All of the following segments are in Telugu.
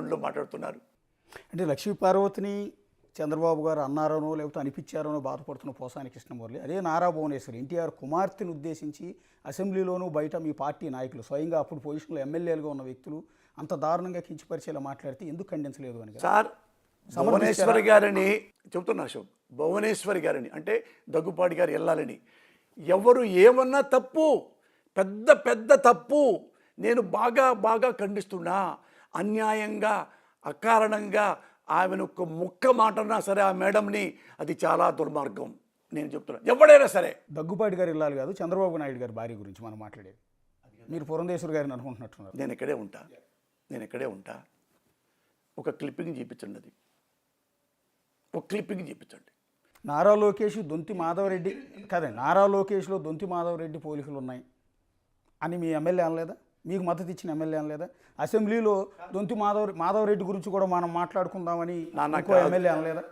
గ్రౌండ్లో మాట్లాడుతున్నారు. అంటే లక్ష్మీ పార్వతిని చంద్రబాబు గారు అన్నారనో లేకపోతే అనిపించారనో బాధపడుతున్న పోసాని కృష్ణమురళి, అదే నారా భువనేశ్వరి ఎన్టీఆర్ కుమార్తెను ఉద్దేశించి అసెంబ్లీలోనూ బయట మీ పార్టీ నాయకులు స్వయంగా అప్పుడు పొజిషన్లో ఎమ్మెల్యేలుగా ఉన్న వ్యక్తులు అంత దారుణంగా కించపరిచేలా మాట్లాడితే ఎందుకు ఖండించలేదు అని సార్? భువనేశ్వరి గారిని చెబుతున్నా అశోక్, భువనేశ్వరి గారిని అంటే దగ్గుపాటి గారు వెళ్ళాలని ఎవరు ఏమన్నా తప్పు, పెద్ద పెద్ద తప్పు, నేను బాగా బాగా ఖండిస్తున్నా. అన్యాయంగా అకారణంగా ఆమెను ఒక ముక్క మాటన్నా సరే ఆ మేడంని, అది చాలా దుర్మార్గం. నేను చెప్తున్నా ఎవడైనా సరే. దగ్గుపాటి గారు వెళ్ళాలి కాదు, చంద్రబాబు నాయుడు గారి భార్య గురించి మనం మాట్లాడేది. మీరు పురంధేశ్వరి గారిని అనుకుంటున్నట్టున్నారు. నేను ఇక్కడే ఉంటా. ఒక క్లిప్పింగ్ చూపించండి, అది ఒక క్లిప్పింగ్ చూపించండి. నారా లోకేష్ దొంతి మాధవరెడ్డి కాదండి, నారా లోకేష్లో దొంతి మాధవరెడ్డి పోలికలు ఉన్నాయి అని మీ ఎమ్మెల్యే అనలేదా? మీకు మద్దతు ఇచ్చిన ఎమ్మెల్యే అనలేదా? అసెంబ్లీలో దొంతి మాధవరెడ్డి గురించి కూడా మనం మాట్లాడుకుందామని ఇంకో ఎమ్మెల్యే అనలేదా?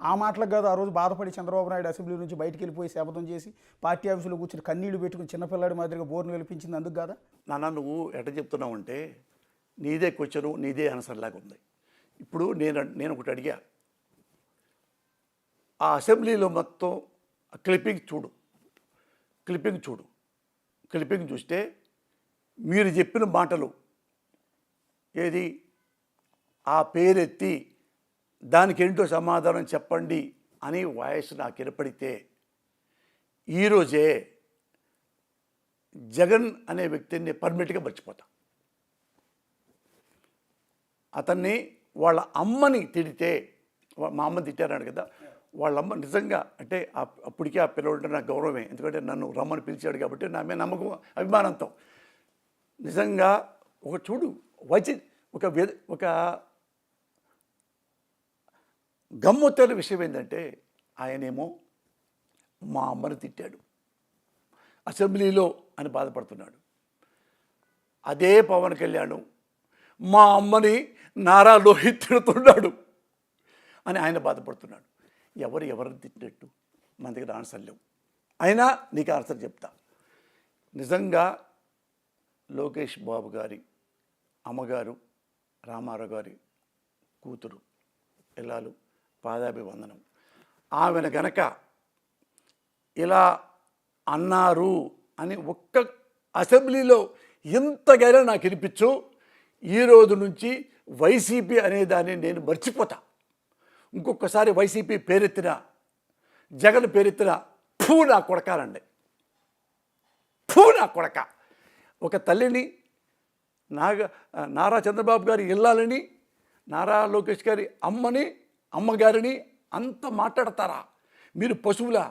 ఆ మాటలకు కాదు ఆ రోజు బాధపడి చంద్రబాబు నాయుడు అసెంబ్లీ నుంచి బయటికి వెళ్ళిపోయి శపథం చేసి పార్టీ ఆఫీసులో కూర్చొని కన్నీళ్లు పెట్టుకుని చిన్నపిల్లాడి మాదిరిగా బోర్ను వెలిపించింది అందుకు కాదా? నాన్న నువ్వు ఎట్ట చెప్తున్నావు అంటే నీదే క్వశ్చను నీదే ఆన్సర్ లాగా ఉంది. ఇప్పుడు నేను ఒకటి అడిగా, ఆ అసెంబ్లీలో మొత్తం క్లిప్పింగ్ చూస్తే మీరు చెప్పిన మాటలు ఏది, ఆ పేరెత్తి దానికి ఏంటో సమాధానం చెప్పండి అని వాయిస్ నాకు ఏర్పడితే ఈరోజే జగన్ అనే వ్యక్తిని పర్మనెంట్గా మర్చిపోతా. అతన్ని వాళ్ళ అమ్మని తిడితే, మా అమ్మని తిట్టారన్నాడు కదా, వాళ్ళ అమ్మ నిజంగా అంటే అప్పటికే ఆ పిల్లలు నాకు గౌరవమే, ఎందుకంటే నన్ను రమ్మని పిలిచాడు కాబట్టి నా మీద నమ్మకం అభిమానంతో. నిజంగా ఒక చూడు ఒక గమ్మత్తైన విషయం ఏంటంటే ఆయనేమో మా అమ్మని తిట్టాడు అసెంబ్లీలో అని బాధపడుతున్నాడు. అదే పవన్ కళ్యాణ్ మా అమ్మని నారా లోహిత్ తిడుతున్నాడు అని ఆయన బాధపడుతున్నాడు. ఎవరిని తిట్టినట్టు మన దగ్గర ఆన్సర్ లేవు. అయినా నీకు ఆన్సర్ చెప్తా. నిజంగా లోకేష్ బాబు గారి అమ్మగారు రామారావు గారి కూతురు ఇల్లాలు పాదాభివందనం. ఆమెను గనక ఇలా అన్నారు అని ఒక్క అసెంబ్లీలో ఎంతగైనా నాకు వినిపించు, ఈరోజు నుంచి వైసీపీ అనేదాన్ని నేను మర్చిపోతా. ఇంకొకసారి వైసీపీ పేరెత్తిన జగన్ పేరెత్తిన ఫూ నా కొడకాలండి, ఫూ నా కొడక. ఒక తల్లిని నారా చంద్రబాబు గారి ఇల్లాలని, నారా లోకేష్ గారి అమ్మగారిని అంత మాట్లాడతారా మీరు? పశువులా?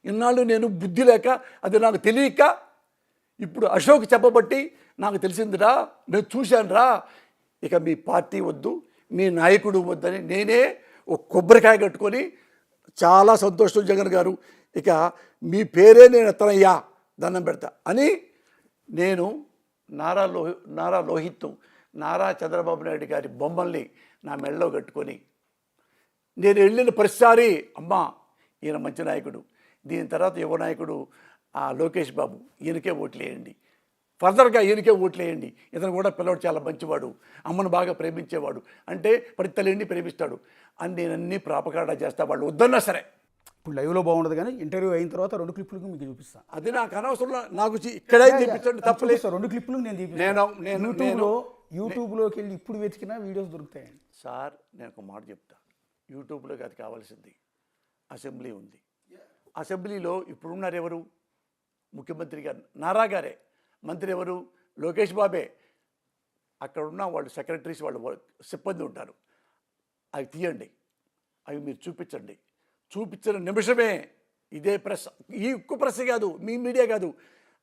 ఇన్నాళ్ళు నేను బుద్ధి లేక అది నాకు తెలియక ఇప్పుడు అశోక్ చెప్పబట్టి నాకు తెలిసిందిరా, నేను చూశానురా. ఇక మీ పార్టీ వద్దు, మీ నాయకుడు వద్దని నేనే ఒక కొబ్బరికాయ కట్టుకొని చాలా సంతోషం జగన్ గారు, ఇక మీ పేరే నేను ఎత్తనయ్యా, దండం పెడతా అని నేను నారా లోహిత్ నారా చంద్రబాబు నాయుడు గారి బొమ్మల్ని నా మెడలో కట్టుకొని నేను వెళ్ళిన ప్రతిసారి అమ్మా ఈయన మంచి నాయకుడు, దీని తర్వాత యువ నాయకుడు ఆ లోకేష్ బాబు, ఈయనకే ఓట్లేయండి, ఫర్దర్గా ఈయనకే ఓట్లేయండి, ఇతను కూడా పిల్లవాడు చాలా మంచివాడు, అమ్మను బాగా ప్రేమించేవాడు, అంటే ప్రతి తల్లిని ప్రేమిస్తాడు అని నేనన్నీ ప్రాపకాండా చేస్తా. వాళ్ళు వద్దన్నా సరే. ఇప్పుడు లైవ్లో బాగుండదు కానీ ఇంటర్వ్యూ అయిన తర్వాత 2 క్లిప్పులు మీకు చూపిస్తాను. అది నాకు అనవసరం, నాకు ఇక్కడే చూపించండి, తప్పలేదు. 2 క్లిప్పులు నేను చూపిస్తాను. యూట్యూబ్లోకి వెళ్ళి ఇప్పుడు వెతికినా వీడియోస్ దొరుకుతాయండి. సార్ నేను ఒక మాట చెప్తా, యూట్యూబ్లోకి అది కావాల్సింది అసెంబ్లీ ఉంది. అసెంబ్లీలో ఇప్పుడున్నారు ఎవరు? ముఖ్యమంత్రి గారు నారా గారే, మంత్రి ఎవరు? లోకేష్ బాబే. అక్కడ ఉన్న వాళ్ళు సెక్రటరీస్ వాళ్ళు సిబ్బంది ఉంటారు. అవి తీయండి, అవి మీరు చూపించండి. చూపించిన నిమిషమే ఇదే ప్రెస్, ఈ ఒక్క ప్రెస్ కాదు, మీ మీడియా కాదు,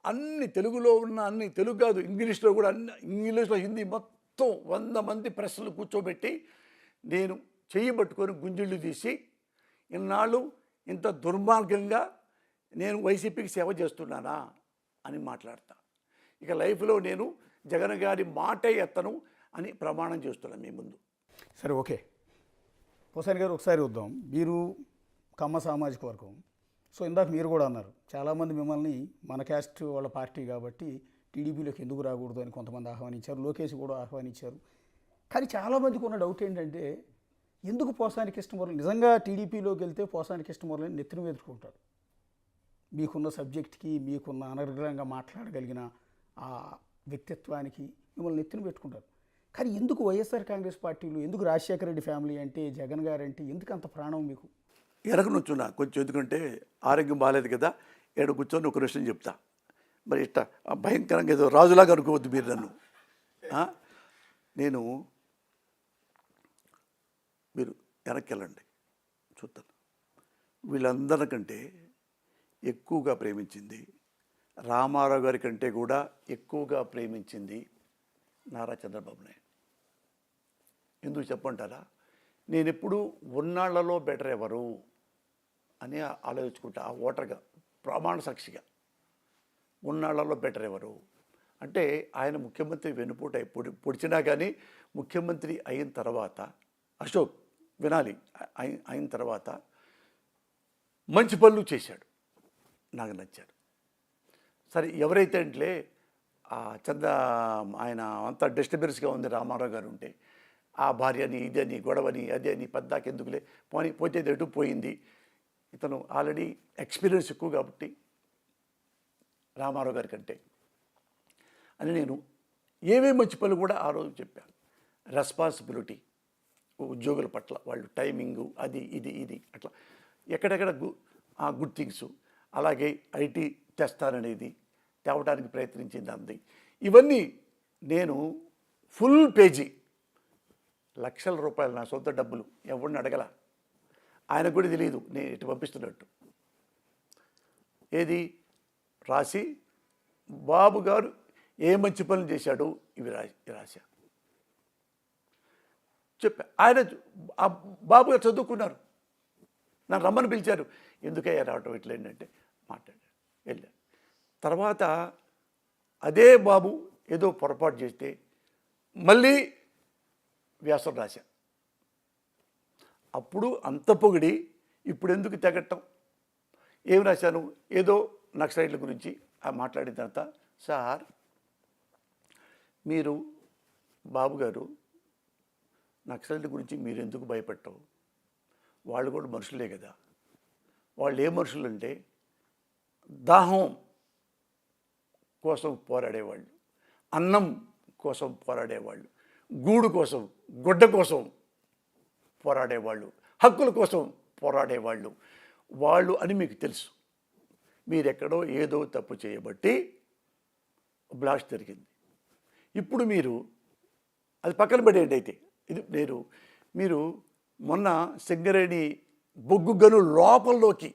అన్ని తెలుగులో ఉన్న అన్ని, తెలుగు కాదు ఇంగ్లీష్లో కూడా, అన్ని ఇంగ్లీష్లో హిందీ మొత్తం 100 మంది ప్రెస్లు కూర్చోబెట్టి నేను చెయ్యి పట్టుకొని గుంజిళ్ళు తీసి ఇన్నాళ్ళు ఇంత దుర్మార్గంగా నేను వైసీపీకి సేవ చేస్తున్నానా అని మాట్లాడతా. ఇక లైఫ్లో నేను జగన్ గారి మాటే ఎత్తను అని ప్రమాణం చేస్తున్నాను మీ ముందు. సరే, ఓకే. పోసాని గారు ఒకసారి వద్దాం. మీరు కమ్మ సామాజిక వర్గం, సో ఇందాక మీరు కూడా అన్నారు చాలామంది మిమ్మల్ని మన క్యాస్ట్ వాళ్ళ పార్టీ కాబట్టి టీడీపీలోకి ఎందుకు రాకూడదు అని కొంతమంది ఆహ్వానించారు, లోకేష్ కూడా ఆహ్వానించారు. కానీ చాలామందికి ఉన్న డౌట్ ఏంటంటే ఎందుకు పోసాని కృష్ణమురళి నిజంగా టీడీపీలోకి వెళ్తే పోసాని కృష్ణమురళిని నెత్తిన వెతుకుంటారు. మీకున్న సబ్జెక్ట్కి, మీకున్న అనర్గళంగా మాట్లాడగలిగిన ఆ వ్యక్తిత్వానికి మిమ్మల్ని నెత్తిన పెట్టుకుంటారు. కానీ ఎందుకు వైఎస్ఆర్ కాంగ్రెస్ పార్టీలో, ఎందుకు రాజశేఖర రెడ్డి ఫ్యామిలీ అంటే, జగన్ గారు అంటే ఎందుకు అంత ప్రాణం మీకు? ఎరగనొచ్చున్నా కొంచెం, ఎందుకంటే ఆరోగ్యం బాగాలేదు కదా, ఏడు కూర్చొని ఒక విషయం చెప్తా. మరి ఇట్లా భయంకరంగా ఏదో రాజులాగా అనుకోవద్దు మీరు నన్ను. నేను మీరు వెనక్కి వెళ్ళండి చూస్తాను. వీళ్ళందరికంటే ఎక్కువగా ప్రేమించింది, రామారావు గారి కంటే కూడా ఎక్కువగా ప్రేమించింది నారా చంద్రబాబు నాయుడు. ఎందుకు చెప్పంటారా? నేను ఎప్పుడు ఉన్నాళ్లలో బెటర్ ఎవరు అని ఆలోచించుకుంటా. ఆ ఓటర్గా, ప్రమాణ సాక్షిగా ఉన్నాళ్లలో బెటర్ ఎవరు అంటే ఆయన ముఖ్యమంత్రి వెనుపూట పొడిచినా కానీ ముఖ్యమంత్రి అయిన తర్వాత, అశోక్ వినాలి, అయిన తర్వాత మంచి పనులు చేశాడు, నాకు నచ్చాడు. సరే ఎవరైతే అంటే ఆయన అంతా డిస్టర్బెన్స్గా ఉంది రామారావు గారు ఉంటే, ఆ భార్యని ఇదని గొడవని అదే అని పద్దాకెందుకులే పోతే ఎటు పోయింది. ఇతను ఆల్రెడీ ఎక్స్పీరియన్స్ ఎక్కువ కాబట్టి రామారావు గారి కంటే అని నేను ఏమేమి మంచి పనులు కూడా ఆ రోజు చెప్పాను. రెస్పాన్సిబిలిటీ ఉద్యోగుల పట్ల, వాళ్ళు టైమింగు, అది ఇది అట్లా ఎక్కడెక్కడ గుడ్ థింగ్స్, అలాగే ఐటీ తెస్తాననేది తేవడానికి ప్రయత్నించింది అంది. ఇవన్నీ నేను ఫుల్ పేజీ, లక్షల రూపాయలు నా సొంత డబ్బులు, ఎవరిని అడగల. ఆయనకు కూడా తెలియదు నేను ఇటు పంపిస్తున్నట్టు. ఏది రాసి బాబు గారు ఏ మంచి పనులు చేశాడు ఇవి రాశా చెప్పా. ఆయన బాబు గారు చదువుకున్నారు, నన్ను రమ్మని పిలిచారు. ఎందుకయ్యా రావటం ఇట్లా ఏంటంటే మాట్లాడారు, వెళ్ళారు. తర్వాత అదే బాబు ఏదో పొరపాటు చేస్తే మళ్ళీ వ్యాసం రాశా. అప్పుడు అంత పొగిడి ఇప్పుడు ఎందుకు తెగట్టం? ఏం రాశాను? ఏదో నక్సలైట్ల గురించి మాట్లాడిన తర్వాత, సార్ మీరు బాబు గారు నక్సలైట్ల గురించి మీరు ఎందుకు భయపడటం? వాళ్ళు కూడా మనుషులే కదా. వాళ్ళు ఏ మనుషులు అంటే దాహం కోసం పోరాడేవాళ్ళు, అన్నం కోసం పోరాడేవాళ్ళు, గూడు కోసం, గుడ్డ కోసం పోరాడేవాళ్ళు, హక్కుల కోసం పోరాడేవాళ్ళు వాళ్ళు అని మీకు తెలుసు. మీరెక్కడో ఏదో తప్పు చేయబట్టి బ్లాస్ట్ జరిగింది. ఇప్పుడు మీరు అది పక్కన పడేయండి. అయితే ఇది మీరు మొన్న సింగరేణి బొగ్గు గను లోపల్లోకి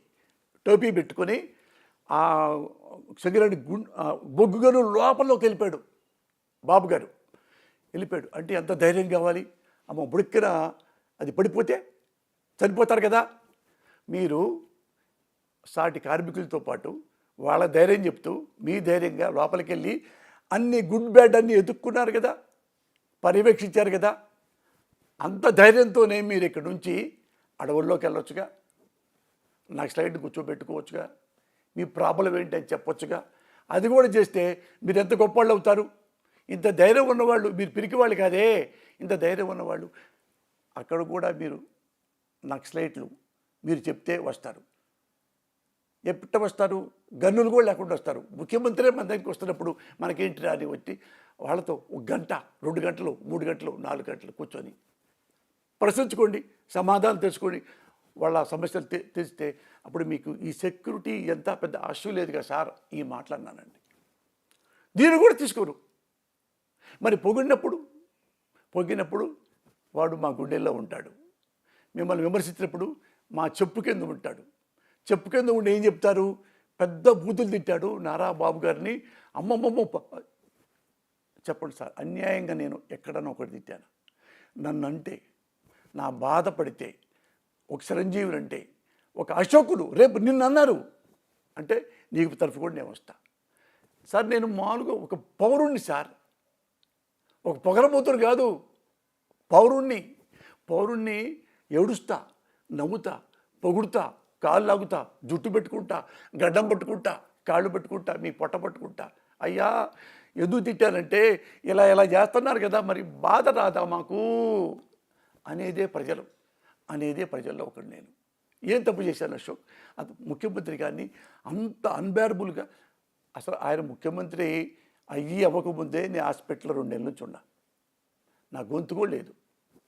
టోపీ పెట్టుకొని ఆ సింగరేణి బొగ్గు గను లోపల్లోకి వెళ్ళిపోయాడు బాబు గారు. వెళ్ళిపోయాడు అంటే ఎంత ధైర్యం కావాలి? అమ్మ బుడిక్కిన అది పడిపోతే చనిపోతారు కదా. మీరు సాటి కార్మికులతో పాటు వాళ్ళ ధైర్యం చెప్తూ మీ ధైర్యంగా లోపలికి వెళ్ళి అన్ని గుడ్ బ్యాడ్ అన్నీ ఎదుక్కున్నారు కదా, పర్యవేక్షించారు కదా. అంత ధైర్యంతోనే మీరు ఇక్కడ నుంచి అడవుల్లోకి వెళ్ళొచ్చుగా, నాకు స్లైడ్ కూర్చోబెట్టుకోవచ్చుగా, మీ ప్రాబ్లం ఏంటి అని చెప్పొచ్చుగా. అది కూడా చేస్తే మీరు ఎంత గొప్పవాళ్ళు అవుతారు. ఇంత ధైర్యం ఉన్నవాళ్ళు, మీరు పిరికి వాళ్ళు కాదే, ఇంత ధైర్యం ఉన్నవాళ్ళు అక్కడ కూడా మీరు నక్సలైట్లు మీరు చెప్తే వస్తారు. ఎప్పుడు వస్తారు? గన్నులు కూడా లేకుండా వస్తారు. ముఖ్యమంత్రి మన దగ్గరికి వస్తున్నప్పుడు మనకేంటి రాని వచ్చి వాళ్ళతో 1 గంట 2 గంటలు 3 గంటలు 4 గంటలు కూర్చొని ప్రశ్నించుకోండి, సమాధానం తెలుసుకోండి. వాళ్ళ సమస్యలు తెలిస్తే అప్పుడు మీకు ఈ సెక్యూరిటీ ఎంత పెద్ద ఆశ లేదు కదా సార్, ఈ మాట్లాడినానండి. దీన్ని కూడా తీసుకోరు. మరి పొగినప్పుడు వాడు మా గుండెల్లో ఉంటాడు. మిమ్మల్ని విమర్శించినప్పుడు మా చెప్పు కింద ఉంటాడు. చెప్పు కింద ఉండి ఏం చెప్తారు? పెద్ద బూతులు తిట్టాడు నారా బాబు గారిని. అమ్మమ్మమ్మ చెప్పండి సార్, అన్యాయంగా నేను ఎక్కడన్నా ఒకటి తిట్టాను? నన్ను అంటే, నా బాధపడితే, ఒక చిరంజీవులు అంటే, ఒక అశోకులు రేపు నిన్ను అన్నారు అంటే నీకు తరఫు కూడా నేను వస్తా సార్. నేను మామూలుగా ఒక పౌరుణ్ణి సార్, ఒక పొగరబోతుడు కాదు, పౌరుణ్ణి ఏడుస్తా, నవ్వుతా, పొగుడుతా, కాళ్ళు లాగుతా, జుట్టు పెట్టుకుంటా, గడ్డం పట్టుకుంటా, కాళ్ళు పట్టుకుంటా, మీ పొట్ట పట్టుకుంటా. అయ్యా ఎందుకు తిట్టానంటే ఇలా చేస్తున్నారు కదా, మరి బాధ రాదా మాకు అనేదే ప్రజల్లో ఒకటి. నేను ఏం తప్పు చేశాను అశోక్? అది ముఖ్యమంత్రి గారిని అంత అన్బేరబుల్గా, అసలు ఆయన ముఖ్యమంత్రి అవ్వకముందే నేను హాస్పిటల్లో 2 నెలల నుంచి ఉన్నా. నా గొంతు కూడా లేదు,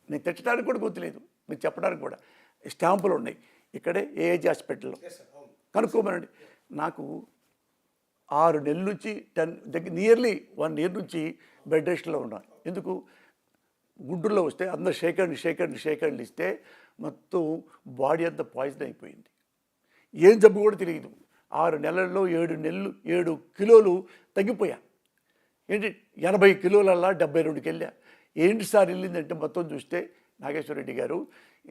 నేను తిట్టడానికి కూడా గొంతు లేదు, మీరు చెప్పడానికి కూడా స్టాంపులు ఉన్నాయి ఇక్కడే ఏఏజీ హాస్పిటల్లో, కనుక్కోమనండి. నాకు 6 నెలల నుంచి నియర్లీ 1 ఇయర్ నుంచి బెడ్ రెస్ట్లో ఉన్నాను. ఎందుకు? గుంటూరులో వస్తే అందరూ షేకండ్ ఇస్తే మొత్తం బాడీ అంతా పాయిజన్ అయిపోయింది. ఏం జబ్బు కూడా తెలియదు. 6 నెలల్లో 7 కిలోలు తగ్గిపోయా. ఏంటి 80 కిలోలల్లా 72కి వెళ్ళా. ఏంటి సార్ వెళ్ళిందంటే మొత్తం చూస్తే నాగేశ్వరరెడ్డి గారు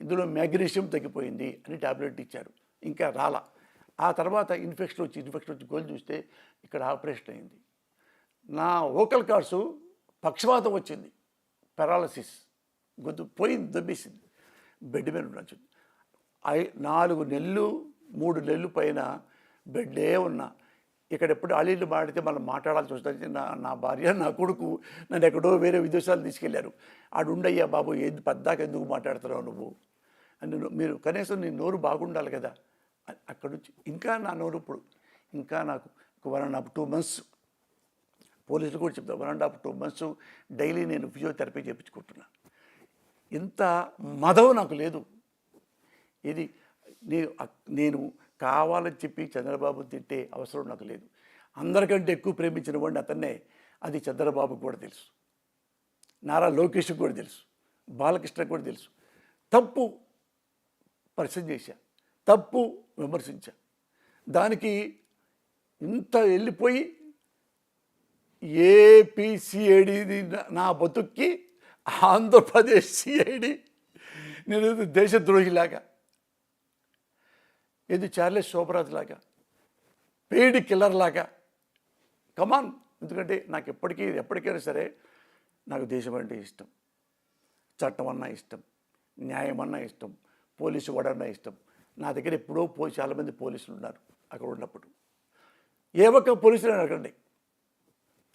ఇందులో మ్యాగ్నీషియం తగ్గిపోయింది అని టాబ్లెట్ ఇచ్చారు, ఇంకా రాలా. ఆ తర్వాత ఇన్ఫెక్షన్ వచ్చి గోల్ చూస్తే ఇక్కడ ఆపరేషన్ అయింది. నా వోకల్ కార్డ్స్ పక్షవాతం వచ్చింది, పెరాలసిస్, గొంతు పోయింది, దొబ్బేసింది. బెడ్ మీద ఉండొచ్చు. 4 నెలలు 3 నెలలు పైన బెడ్డే ఉన్నా. ఇక్కడ ఎప్పుడు అలీలు మాడితే మనం మాట్లాడాల్సి వస్తుంది. నా భార్య నా కొడుకు నన్ను ఎక్కడో వేరే విదేశాలు తీసుకెళ్లారు. ఉండయ్యా బాబు, ఏది పద్దాక ఎందుకు మాట్లాడుతున్నావు నువ్వు అని, మీరు కనీసం నీ నోరు బాగుండాలి కదా. అక్కడ నుంచి ఇంకా నా నోరు ఇప్పుడు ఇంకా నాకు 1.5-2 months, పోలీసులు కూడా చెప్తాను, 1.5-2 months డైలీ నేను ఫిజియోథెరపీ చేయించుకుంటున్నాను. ఇంత మదవు నాకు లేదు. ఇది నేను కావాలని చెప్పి చంద్రబాబు తిట్టే అవసరం నాకు లేదు. అందరికంటే ఎక్కువ ప్రేమించిన వాడిని అతన్నే, అది చంద్రబాబుకు కూడా తెలుసు, నారా లోకేష్కి కూడా తెలుసు, బాలకృష్ణకు కూడా తెలుసు. తప్పు పరిచయం చేశా, తప్పు విమర్శించా, దానికి ఇంత వెళ్ళిపోయి ఏపీ సిఐడి నా బతుక్కి ఆంధ్రప్రదేశ్ సిఐడి నేను దేశద్రోహిలాగా, ఇది చార్లెస్ శోభరాజ్ లాగా, పెయిడ్ కిల్లర్ లాగా. కమాన్, ఎందుకంటే నాకు ఎప్పటికైనా సరే నాకు దేశం అంటే ఇష్టం, చట్టం అన్నా ఇష్టం, న్యాయం అన్నా ఇష్టం, పోలీసు వాడన్నా ఇష్టం. నా దగ్గర ఎప్పుడో చాలామంది పోలీసులు ఉన్నారు అక్కడ ఉన్నప్పుడు. ఏ ఒక్క పోలీసులు అడగండి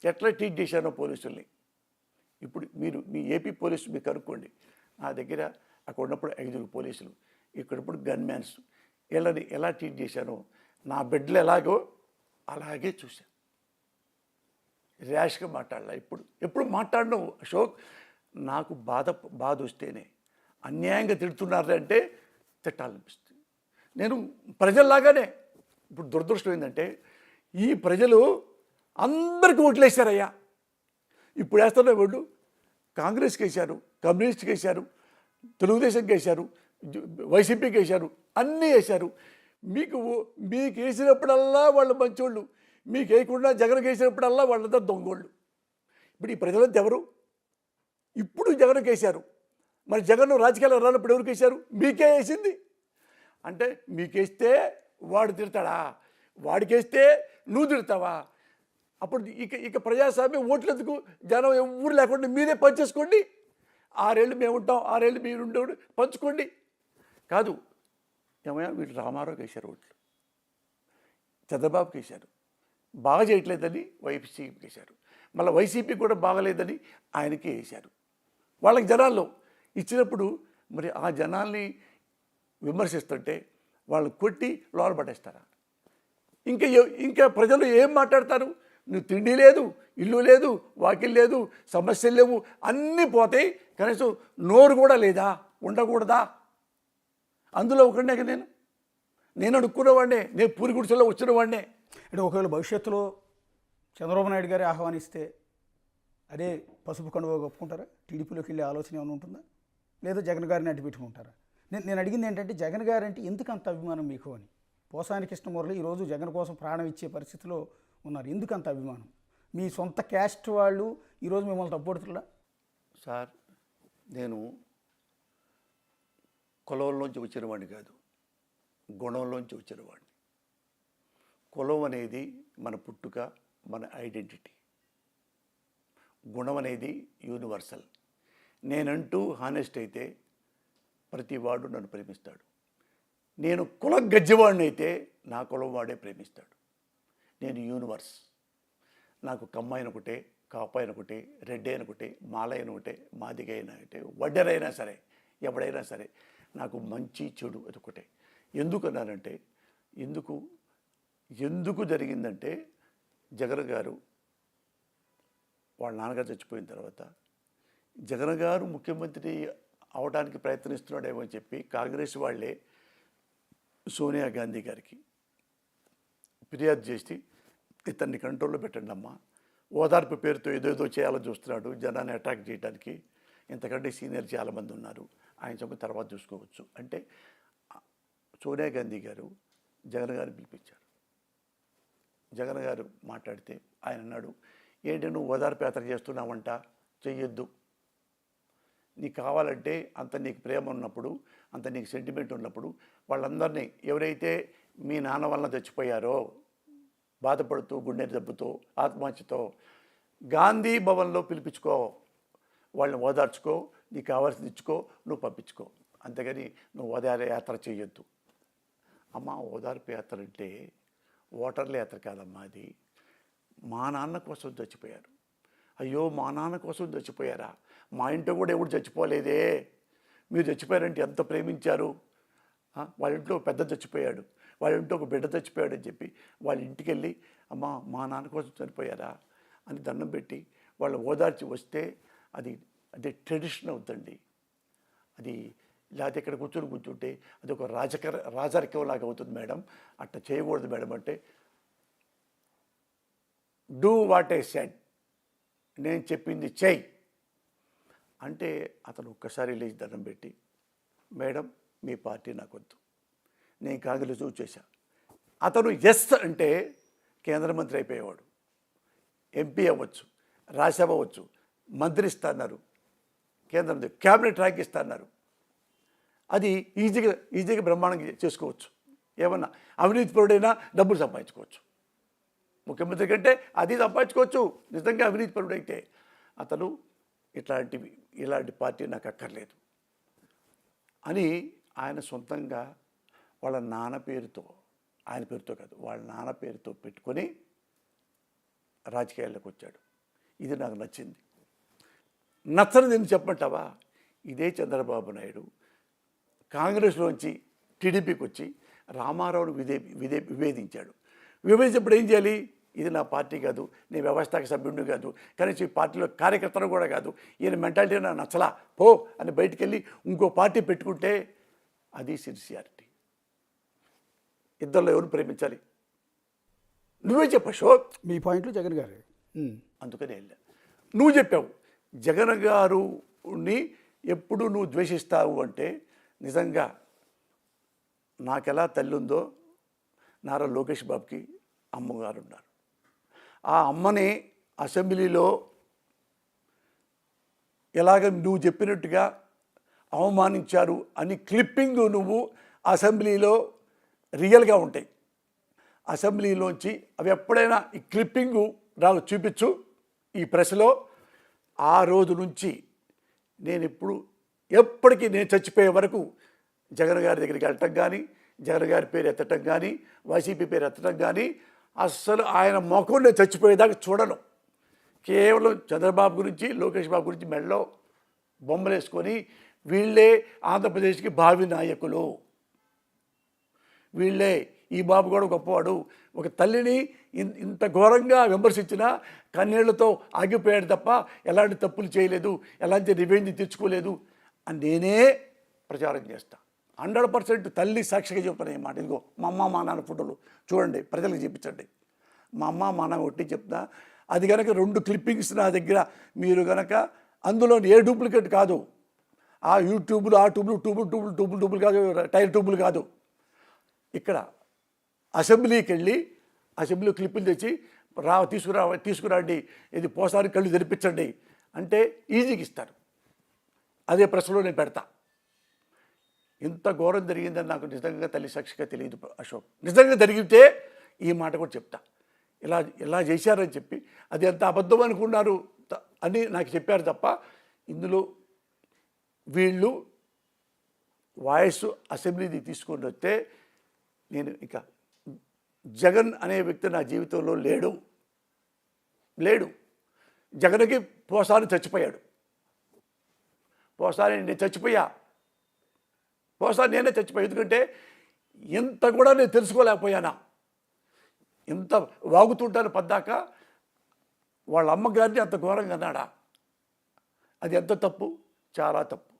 ఎట్లా ట్రీట్ చేశానో పోలీసుల్ని. ఇప్పుడు మీ ఏపీ పోలీసు మీరు కనుక్కోండి. నా దగ్గర అక్కడ ఉన్నప్పుడు 5 పోలీసులు, ఇక్కడప్పుడు గన్ మ్యాన్స్, వీళ్ళని ఎలా ట్రీట్ చేశానో నా బెడ్లు ఎలాగో అలాగే చూశాను. ర్యాష్గా మాట్లాడాల, ఎప్పుడు మాట్లాడను అశోక్. నాకు బాధ వస్తేనే, అన్యాయంగా తిడుతున్నారంటే తిట్టాలనిపిస్తుంది. నేను ప్రజల్లాగానే. ఇప్పుడు దురదృష్టం ఏంటంటే ఈ ప్రజలు అందరికీ ఓట్లేశారయ్యా. ఇప్పుడు వేస్తున్న ఓట్లు కాంగ్రెస్కి వేశారు, కమ్యూనిస్ట్కి వేశారు, తెలుగుదేశంకి వేశారు, వైసీపీకి వేశారు, అన్నీ వేశారు. మీకు వేసినప్పుడల్లా వాళ్ళు మంచోళ్ళు, మీకు వేయకుండా జగన్కి వేసినప్పుడల్లా వాళ్ళంతా దొంగోళ్ళు. ఇప్పుడు ఈ ప్రజలంతా ఎవరు? ఇప్పుడు జగన్కి వేశారు, మరి జగన్ రాజకీయాలు రానప్పుడు ఎవరికి వేశారు? మీకే వేసింది. అంటే మీకేస్తే వాడు తిడతాడా, వాడికేస్తే నువ్వు తిడతావా? అప్పుడు ఇక ప్రజాస్వామ్యం ఓట్లెందుకు? జనం ఎవరు లేకుండా మీరే పంచేసుకోండి. 6 ఏళ్ళు మేము ఉంటాం, 6 ఏళ్ళు మీరు ఉండేవాడు, పంచుకోండి. కాదు, ఏమయ్యా వీళ్ళు రామారావుకి వేశారు ఓట్లు, చంద్రబాబుకి వేశారు, బాగా చేయట్లేదని వైసీపీకి వేశారు, మళ్ళీ వైసీపీ కూడా బాగలేదని ఆయనకి వేశారు. వాళ్ళకి జనాల్లో ఇచ్చినప్పుడు మరి ఆ జనాల్ని విమర్శిస్తుంటే వాళ్ళు కొట్టి లోపల పడేస్తారా? ఇంకా ప్రజలు ఏం మాట్లాడతారు? నువ్వు తిండి లేదు, ఇల్లు లేదు, వాకిల్ లేదు, సమస్యలు లేవు, అన్నీ పోతాయి, కనీసం నోరు కూడా లేదా, ఉండకూడదా? అందులో ఒకనే నేను అడుక్కునేవాడినే, నేను పూరి గుడిసెలో వచ్చిన వాడినే. అంటే ఒకవేళ భవిష్యత్తులో చంద్రబాబు నాయుడు గారి ఆహ్వానిస్తే అదే పసుపు కండువా ఒప్పుకుంటారా? టీడీపీలోకి వెళ్ళే ఆలోచన ఏమైనా ఉంటుందా, లేదా జగన్ గారిని అడ్డు పెట్టుకుంటారా? నేను అడిగింది ఏంటంటే జగన్ గారు అంటే ఎందుకు అంత అభిమానం మీకు అని. పోసాని కృష్ణమురళి ఈరోజు జగన్ కోసం ప్రాణం ఇచ్చే పరిస్థితిలో ఉన్నారు, ఎందుకు అంత అభిమానం? మీ సొంత క్యాస్ట్ వాళ్ళు ఈరోజు మిమ్మల్ని తప్పుడుతున్నా? సార్, నేను కులంలోంచి వచ్చిన వాడిని కాదు, గుణంలోంచి వచ్చిన వాడిని. కులం అనేది మన పుట్టుక, మన ఐడెంటిటీ. గుణం అనేది యూనివర్సల్. నేనంటూ హానెస్ట్ అయితే ప్రతి వాడు నన్ను ప్రేమిస్తాడు. నేను కులం గజ్జెవాడిని అయితే నా కులం వాడే ప్రేమిస్తాడు. నేను యూనివర్స్. నాకు కమ్మాయిన ఒకటే, కాపాయిన ఒకటే, రెడ్డి అయిన ఒకటే, మాలైన ఒకటే, మాదిగ అయినా ఒకటే, వడ్డెరైనా సరే, ఎవడైనా సరే నాకు మంచి చెడు అది ఒకటే. ఎందుకన్నానంటే ఎందుకు జరిగిందంటే జగన్ గారు వాళ్ళ నాన్నగారు చచ్చిపోయిన తర్వాత జగన్ గారు ముఖ్యమంత్రి అవడానికి ప్రయత్నిస్తున్నాడేమో అని చెప్పి కాంగ్రెస్ వాళ్ళే సోనియా గాంధీ గారికి ఫిర్యాదు చేసి ఇతన్ని కంట్రోల్లో పెట్టండి అమ్మా, ఓదార్పు పేరుతో ఏదేదో చేయాలని చూస్తున్నాడు, జనాన్ని అటాక్ చేయడానికి, ఇంతకంటే సీనియర్ చాలామంది ఉన్నారు, ఆయన సంగతి తర్వాత చూసుకోవచ్చు అంటే సోనియా గాంధీ గారు జగన్ గారిని పిలిపించారు. జగన్ గారు మాట్లాడితే ఆయన అన్నాడు, ఏంటి నువ్వు ఓదార్పు యాత్ర చేస్తున్నావంట, చెయ్యొద్దు, నీకు కావాలంటే అంత నీకు ప్రేమ ఉన్నప్పుడు, అంత నీకు సెంటిమెంట్ ఉన్నప్పుడు వాళ్ళందరినీ ఎవరైతే మీ నాన్న వలన చచ్చిపోయారో బాధపడుతూ గుండె జబ్బుతో ఆత్మహత్యతో గాంధీ భవన్లో పిలిపించుకో, వాళ్ళని ఓదార్చుకో, నీకు కావాల్సింది ఇచ్చుకో, నువ్వు పంపించుకో, అంతేగాని నువ్వు ఓదార్పు యాత్ర చేయొద్దు. అమ్మ, ఓదార్పు యాత్ర అంటే ఓటర్ల యాత్ర కాదమ్మా, అది మా నాన్న కోసం చచ్చిపోయారు. అయ్యో మా నాన్న కోసం చచ్చిపోయారా, మా ఇంట్లో కూడా ఎవడు చచ్చిపోలేదే, మీరు చచ్చిపోయారంటే ఎంత ప్రేమించారు, వాళ్ళ ఇంట్లో పెద్ద చచ్చిపోయాడు, వాళ్ళ ఇంట్లో ఒక బిడ్డ చచ్చిపోయాడు అని చెప్పి వాళ్ళ ఇంటికి వెళ్ళి అమ్మ మా నాన్న కోసం చనిపోయారా అని దండం పెట్టి వాళ్ళు ఓదార్చి వస్తే అది ట్రెడిషన్ అవుతుంది. అది లేకపోతే ఇక్కడ కూర్చుంటే అది ఒక రాజరికం లాగా అవుతుంది మేడం, అట్లా చేయకూడదు మేడం అంటే డూ వాట్ ఐ సెడ్, నేను చెప్పింది చెయ్యి అంటే అతను ఒక్కసారి లేచి దండం పెట్టి మేడం మీ పార్టీ నాకు వద్దు, నేను కాంగ్రెస్ చూసా. అతను ఎస్ అంటే కేంద్ర మంత్రి అయిపోయేవాడు, ఎంపీ అవ్వచ్చు, రాజ్యసభ అవ్వచ్చు, మంత్రి ఇస్తున్నారు, కేంద్రం క్యాబినెట్ ర్యాంక్ ఇస్తున్నారు, అది ఈజీగా బ్రహ్మాండంగా చేసుకోవచ్చు. ఏమన్నా అవినీతిపరుడైనా డబ్బులు సంపాదించుకోవచ్చు, ముఖ్యమంత్రి కంటే అది సంపాదించుకోవచ్చు నిజంగా అవినీతిపరుడైతే. అతను ఇలాంటి పార్టీ నాకు అక్కర్లేదు అని ఆయన సొంతంగా వాళ్ళ నాన్న పేరుతో, ఆయన పేరుతో కాదు వాళ్ళ నాన్న పేరుతో పెట్టుకొని రాజకీయాల్లోకి వచ్చాడు. ఇది నాకు నచ్చింది. నచ్చనిది ఎందుకు చెప్పమంటావా, ఇదే చంద్రబాబు నాయుడు కాంగ్రెస్లోంచి టీడీపీకి వచ్చి రామారావును విభేదించాడు. విభేదించినప్పుడు ఏం చేయాలి, ఇది నా పార్టీ కాదు, నేను వ్యవస్థాపక సభ్యుడిని కాదు, కనీసం ఈ పార్టీలో కార్యకర్తను కూడా కాదు, ఈయన మెంటాలిటీ నాకు నచ్చలా పో అని బయటికి వెళ్ళి ఇంకో పార్టీ పెట్టుకుంటే అది సిన్సియారిటీ. ఇద్దరిలో ఎవరు ప్రేమించాలి, నువ్వే చెప్పు అశోక్. మీ పాయింట్లు జగన్ గారు. అందుకనే వెళ్ళా. నువ్వు చెప్పావు జగన్ గారుని ఎప్పుడు నువ్వు ద్వేషిస్తావు అంటే, నిజంగా నాకెలా తల్లి ఉందో నారా లోకేష్ బాబుకి అమ్మగారు ఉన్నారు. ఆ అమ్మని అసెంబ్లీలో ఎలాగ నువ్వు చెప్పినట్టుగా అవమానించారు అని క్లిప్పింగ్ నువ్వు అసెంబ్లీలో రియల్గా ఉంటాయి. అసెంబ్లీలోంచి అవి ఎప్పుడైనా ఈ క్లిప్పింగు చూపించు ఈ ప్రెస్లో. ఆ రోజు నుంచి నేను ఎప్పటికీ నేను చచ్చిపోయే వరకు జగన్ గారి దగ్గరికి వెళ్ళటం కానీ, జగన్ గారి పేరు ఎత్తటం కానీ, వైసీపీ పేరు ఎత్తటం కానీ, అస్సలు ఆయన ముఖం నేను చచ్చిపోయేదాకా చూడను. కేవలం చంద్రబాబు గురించి, లోకేష్ బాబు గురించి మెడలో బొమ్మలు వేసుకొని వీళ్ళే ఆంధ్రప్రదేశ్కి భావి నాయకులు, వీళ్ళే, ఈ బాబు కూడా గొప్పవాడు, ఒక తల్లిని ఇంత ఘోరంగా విమర్శించినా కన్నీళ్లతో ఆగిపోయాడు తప్ప ఎలాంటి తప్పులు చేయలేదు, ఎలాంటి రివెంజ్ తెచ్చుకోలేదు అని నేనే ప్రచారం చేస్తా. 100% తల్లి సాక్షిగా చెప్తాను ఈ మాట. ఇదిగో మా అమ్మ మా నాన్న ఫోటోలు చూడండి, ప్రజలకు చూపించండి. మా అమ్మ మా నాన్న ఒట్టి చెప్తా. అది కనుక 2 క్లిప్పింగ్స్ నా దగ్గర మీరు కనుక, అందులో ఏ డూప్లికేట్ కాదు, ఆ యూట్యూబ్లు ఆ ట్యూబులు కాదు, టైర్ ట్యూబులు కాదు. ఇక్కడ అసెంబ్లీకి వెళ్ళి అసెంబ్లీ క్లిప్పులు తెచ్చి తీసుకురండి, ఇది పోసారి కళ్ళు తెరిపించండి అంటే ఈజీగా ఇస్తారు. అదే ప్రెస్లో నేను పెడతా. ఇంత ఘోరం జరిగిందని నాకు నిజంగా తల్లి సాక్షిగా తెలియదు అశోక్. నిజంగా జరిగితే ఈ మాట కూడా చెప్తా. ఇలా చేశారని చెప్పి అది ఎంత అబద్ధం అనుకున్నారు అని నాకు చెప్పారు తప్ప, ఇందులో వీళ్ళు వాయిస్ అసెంబ్లీది తీసుకొని వస్తే నేను ఇక జగన్ అనే వ్యక్తి నా జీవితంలో లేడు, లేడు. జగన్కి పోసాని చచ్చిపోయాడు. పోసాని నేను చచ్చిపోయా. పోసాని నేనే చచ్చిపోయా. ఎందుకంటే ఇంత కూడా నేను తెలుసుకోలేకపోయానా. ఇంత వాగుతుంటాను పద్దాక వాళ్ళ అమ్మగారిని అంత ఘోరంగా అన్నాడా. అది ఎంత తప్పు, చాలా తప్పు.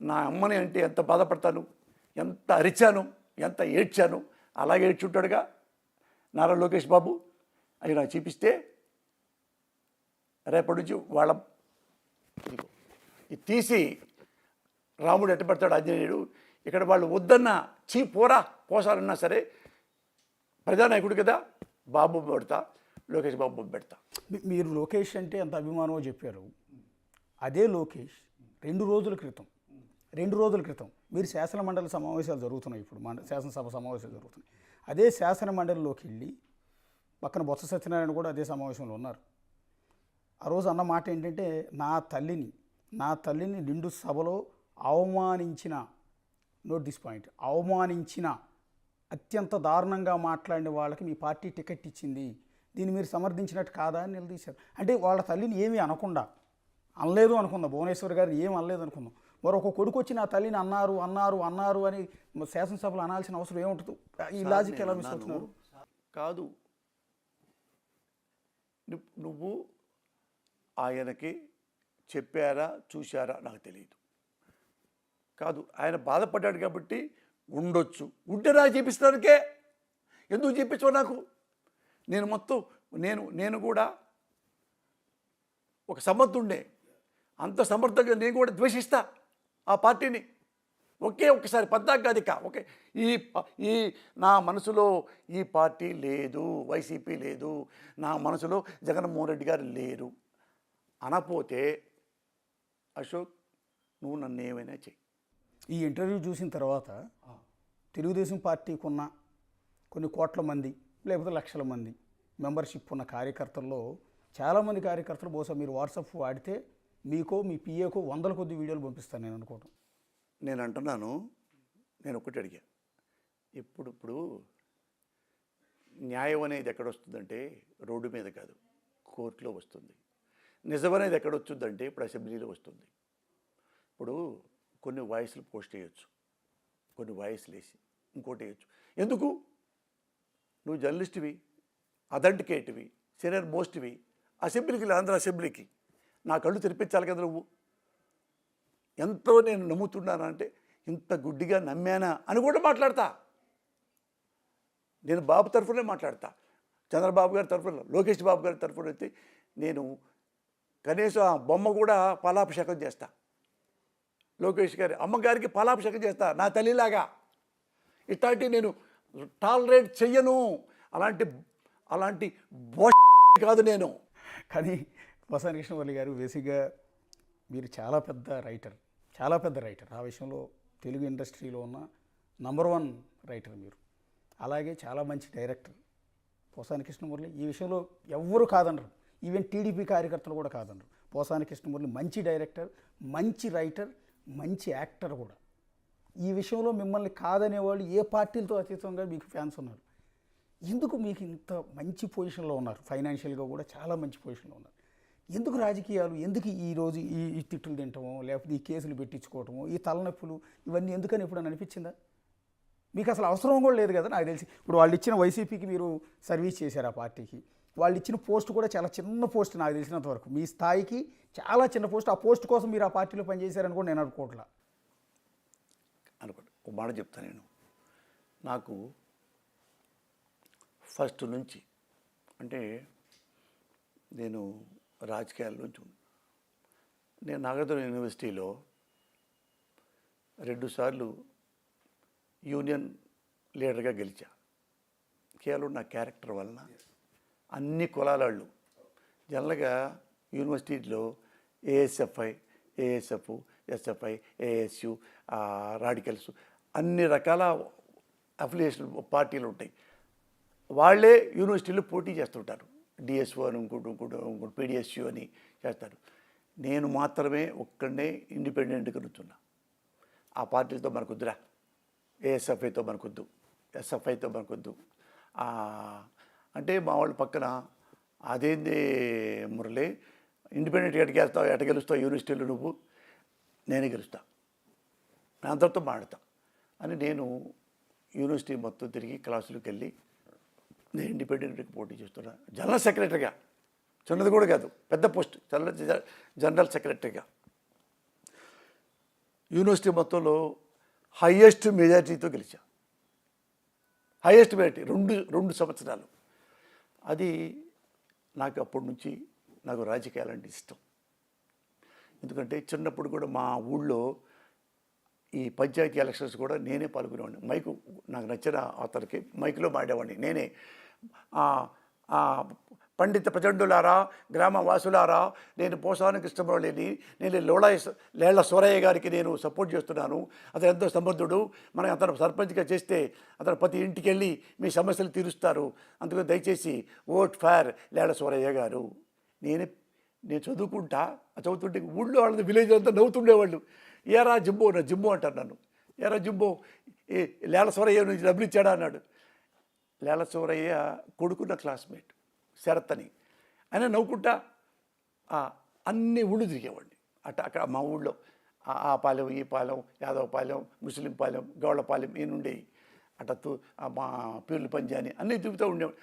నా అమ్మని అంటే ఎంత బాధపడతాను, ఎంత అరిచాను, ఎంత ఏడ్చాను. అలాగే ఏడ్చుంటాడుగా నారా లోకేష్ బాబు. అవి నాకు చూపిస్తే రేపటి నుంచి వాళ్ళ ఇది తీసి రాముడు ఎట్ట పెడతాడు ఆంజనేయుడు. ఇక్కడ వాళ్ళు వద్దన్న పోరా పోసాలన్నా సరే ప్రజానాయకుడు కదా, బాబు పెడతా, లోకేష్ బాబు పెడతా. మీరు లోకేష్ అంటే ఎంత అభిమానమో చెప్పారు. అదే లోకేష్ 2 రోజుల క్రితం మీరు శాసనమండలి సమావేశాలు జరుగుతున్నాయి. ఇప్పుడు శాసనసభ సమావేశాలు జరుగుతున్నాయి. అదే శాసనమండలిలోకి వెళ్ళి పక్కన బొత్స సత్యనారాయణ కూడా అదే సమావేశంలో ఉన్నారు. ఆ రోజు అన్న మాట ఏంటంటే, నా తల్లిని నిండు సభలో అవమానించిన, నోట్ దిస్ పాయింట్, అవమానించిన, అత్యంత దారుణంగా మాట్లాడిన వాళ్ళకి మీ పార్టీ టికెట్ ఇచ్చింది, దీన్ని మీరు సమర్థించినట్టు కాదా అని నిలదీశారు. అంటే వాళ్ళ తల్లిని ఏమీ అనలేదు అనుకుందాం, భువనేశ్వర్ గారిని ఏం అనలేదు అనుకుందాం. మరొక కొడుకు వచ్చి నా తల్లిని అన్నారు అని శాసనసభలో అనాల్సిన అవసరం ఏముంటుంది? ఈ లాజిక్ ఎలా మిస్ అవుతున్నారు? కాదు, నువ్వు ఆయనకి చెప్పారా చూశారా నాకు తెలియదు. కాదు, ఆయన బాధపడ్డాడు కాబట్టి ఉండొచ్చు. ఉంటే నాకు చూపిస్తానికే ఎందుకు చూపించవు నాకు? నేను మొత్తం నేను కూడా ఒక సమర్థుండే, అంత సమర్థంగా నేను కూడా ద్వేషిస్తా ఆ పార్టీని. ఒక్కసారి పద్దాక ఓకే, ఈ నా మనసులో ఈ పార్టీ లేదు, వైసీపీ లేదు, నా మనసులో జగన్మోహన్ రెడ్డి గారు లేరు అనపోతే అశోక్ నువ్వు నన్ను ఏమైనా చెయ్యి. ఈ ఇంటర్వ్యూ చూసిన తర్వాత తెలుగుదేశం పార్టీకి ఉన్న కొన్ని కోట్ల మంది లేకపోతే లక్షల మంది మెంబర్షిప్ ఉన్న కార్యకర్తల్లో చాలామంది కార్యకర్తలు బహుశా మీరు వాట్సాప్ వాడితే మీకో మీ పిఏకో 100 కొద్ది వీడియోలు పంపిస్తాను నేను అనుకోవటం. నేను అంటున్నాను, నేను ఒకటి అడిగా, ఇప్పుడు న్యాయం అనేది ఎక్కడొస్తుందంటే రోడ్డు మీద కాదు, కోర్టులో వస్తుంది. నిజం అనేది ఎక్కడొచ్చుందంటే ఇప్పుడు అసెంబ్లీలో వస్తుంది. ఇప్పుడు కొన్ని వాయిస్లు పోస్ట్ చేయొచ్చు, కొన్ని వాయిస్లు వేసి ఇంకోటి వేయచ్చు. ఎందుకు? నువ్వు జర్నలిస్ట్వి, అథెంటికేట్వి, సీనియర్ మోస్ట్వి, అసెంబ్లీకి, ఆంధ్ర అసెంబ్లీకి నా కళ్ళు తెరిపించాలి కదా. నువ్వు ఎంతో నేను నమ్ముతున్నానంటే ఇంత గుడ్డిగా నమ్మానా అని కూడా మాట్లాడతా. నేను బాబు తరఫునే మాట్లాడతా, చంద్రబాబు గారి తరఫున, లోకేష్ బాబు గారి తరఫున అయితే నేను కనీసం ఆ బొమ్మ కూడా పాలాభిషేకం చేస్తా. లోకేష్ గారి అమ్మగారికి పాలాభిషేకం చేస్తా నా తల్లిలాగా. ఇట్లాంటి నేను టాలరేట్ చెయ్యను. అలాంటి కాదు నేను. కానీ వసాని కృష్ణమురళి గారు బేసిక్గా మీరు చాలా పెద్ద రైటర్. ఆ విషయంలో తెలుగు ఇండస్ట్రీలో ఉన్న నంబర్ 1 రైటర్ మీరు. అలాగే చాలా మంచి డైరెక్టర్ పోసాని కృష్ణమురళి. ఈ విషయంలో ఎవ్వరూ కాదనరు, ఈవెన్ టీడీపీ కార్యకర్తలు కూడా కాదనరు. పోసాని కృష్ణమురళి మంచి డైరెక్టర్, మంచి రైటర్, మంచి యాక్టర్ కూడా. ఈ విషయంలో మిమ్మల్ని కాదనేవాళ్ళు ఏ పార్టీలతో అతీతంగా మీకు ఫ్యాన్స్ ఉన్నారు. ఎందుకు మీకు ఇంత మంచి పొజిషన్లో ఉన్నారు? ఫైనాన్షియల్గా కూడా చాలా మంచి పొజిషన్లో ఉన్నారు. ఎందుకు రాజకీయాలు, ఎందుకు ఈరోజు ఈ తిట్టులు తింటామో, లేకపోతే ఈ కేసులు పెట్టించుకోవటమో, ఈ తలనొప్పులు, ఇవన్నీ ఎందుకని ఎప్పుడని అనిపించిందా? మీకు అసలు అవసరం కూడా లేదు కదా నాకు తెలిసి. ఇప్పుడు వాళ్ళు ఇచ్చిన వైసీపీకి మీరు సర్వీస్ చేశారు, ఆ పార్టీకి. వాళ్ళు ఇచ్చిన పోస్ట్ కూడా చాలా చిన్న పోస్ట్ నాకు తెలిసినంత వరకు. మీ స్థాయికి చాలా చిన్న పోస్ట్. ఆ పోస్ట్ కోసం మీరు ఆ పార్టీలో పనిచేశారని కూడా నేను అనుకోవట్లా. అనుకోండి, ఒక మాట చెప్తాను నేను. నాకు ఫస్ట్ నుంచి అంటే నేను రాజకీయాల నుంచి నేను నాగార్జున యూనివర్సిటీలో 2 సార్లు యూనియన్ లీడర్గా గెలిచా. కేవలం నా క్యారెక్టర్ వలన. అన్ని కులాలాళ్ళు జనరల్గా యూనివర్సిటీలో ఏఎస్ఎఫ్ఐ, ఏఎస్ఎఫ్, ఎస్ఎఫ్ఐ, ఏఎస్యు, రాడికల్స్, అన్ని రకాల అఫిలియేషన్ పార్టీలు ఉంటాయి. వాళ్ళే యూనివర్సిటీలో పోటీ చేస్తుంటారు. డిఎస్ఓ అని ఇంకోటి పీడిఎస్యు అని చేస్తారు. నేను మాత్రమే ఒక్కడే ఇండిపెండెంట్గా నుంచున్నా. ఆ పార్టీలతో మనకొద్దురా, ఏఎస్ఎఫ్ఐతో మనకొద్దు, ఎస్ఎఫ్ఐతో మనకొద్దు అంటే మా వాళ్ళ పక్కన అదేంది మురళి, ఇండిపెండెంట్ ఎట గెలుస్తావు యూనివర్సిటీలో నువ్వు, నేనే గెలుస్తా, నేను అందరితో మాడతా అని నేను యూనివర్సిటీ మొత్తం తిరిగి క్లాసులకు వెళ్ళి నేను ఇండిపెండెంట్కి పోటీ చేస్తున్నా, జనరల్ సెక్రటరీగా. చిన్నది కూడా కాదు, పెద్ద పోస్ట్, జనరల్ సెక్రటరీగా. యూనివర్సిటీ మొత్తంలో హయ్యెస్ట్ మెజారిటీతో గెలిచా, హయ్యెస్ట్ మెజారిటీ రెండు సంవత్సరాలు. అది నాకు అప్పటి నుంచి నాకు రాజకీయాలంటే ఇష్టం. ఎందుకంటే చిన్నప్పుడు కూడా మా ఊళ్ళో ఈ పంచాయతీ ఎలక్షన్స్ కూడా నేనే పాల్గొనేవాడిని. మైకు నాకు నచ్చిన అతనికి మైకులో మాడేవాడిని నేనే. పండిత ప్రజండులారా, గ్రామ వాసులారా, నేను పోసాని కృష్ణమురళిని, నేను లేళ్ల సూరయ్య గారికి నేను సపోర్ట్ చేస్తున్నాను. అతను ఎంతో సమర్థుడు, మనం అతను సర్పంచ్గా చేస్తే అతను ప్రతి ఇంటికి వెళ్ళి మీ సమస్యలు తీరుస్తారు. అందుకని దయచేసి ఓట్ ఫర్ లేళ్ల సూరయ్య గారు. నేను చదువుతుంటే ఊళ్ళో వాళ్ళది విలేజ్ అంతా నవ్వుతుండేవాళ్ళు. ఏరా జింబో, నా జింబో అంటారు నన్ను. ఏరా జింబో, లేళ్ల సూరయ్య నుంచి డబ్బులు ఇచ్చాడా అన్నాడు. లేళ్ల సూరయ్య కొడుకున్న క్లాస్మేట్ శరత్ అని. ఆయన నవ్వుకుంటా అన్ని ఊళ్ళు తిరిగేవాడిని. అక్కడ మా ఊళ్ళో ఆ పాలెం, ఈ పాలెం, యాదవ పాలెం, ముస్లిం పాలెం, గౌళపాలెం ఈ నుండి మా పీర్ల పంజాని అన్నీ తిరుగుతూ ఉండేవాడు.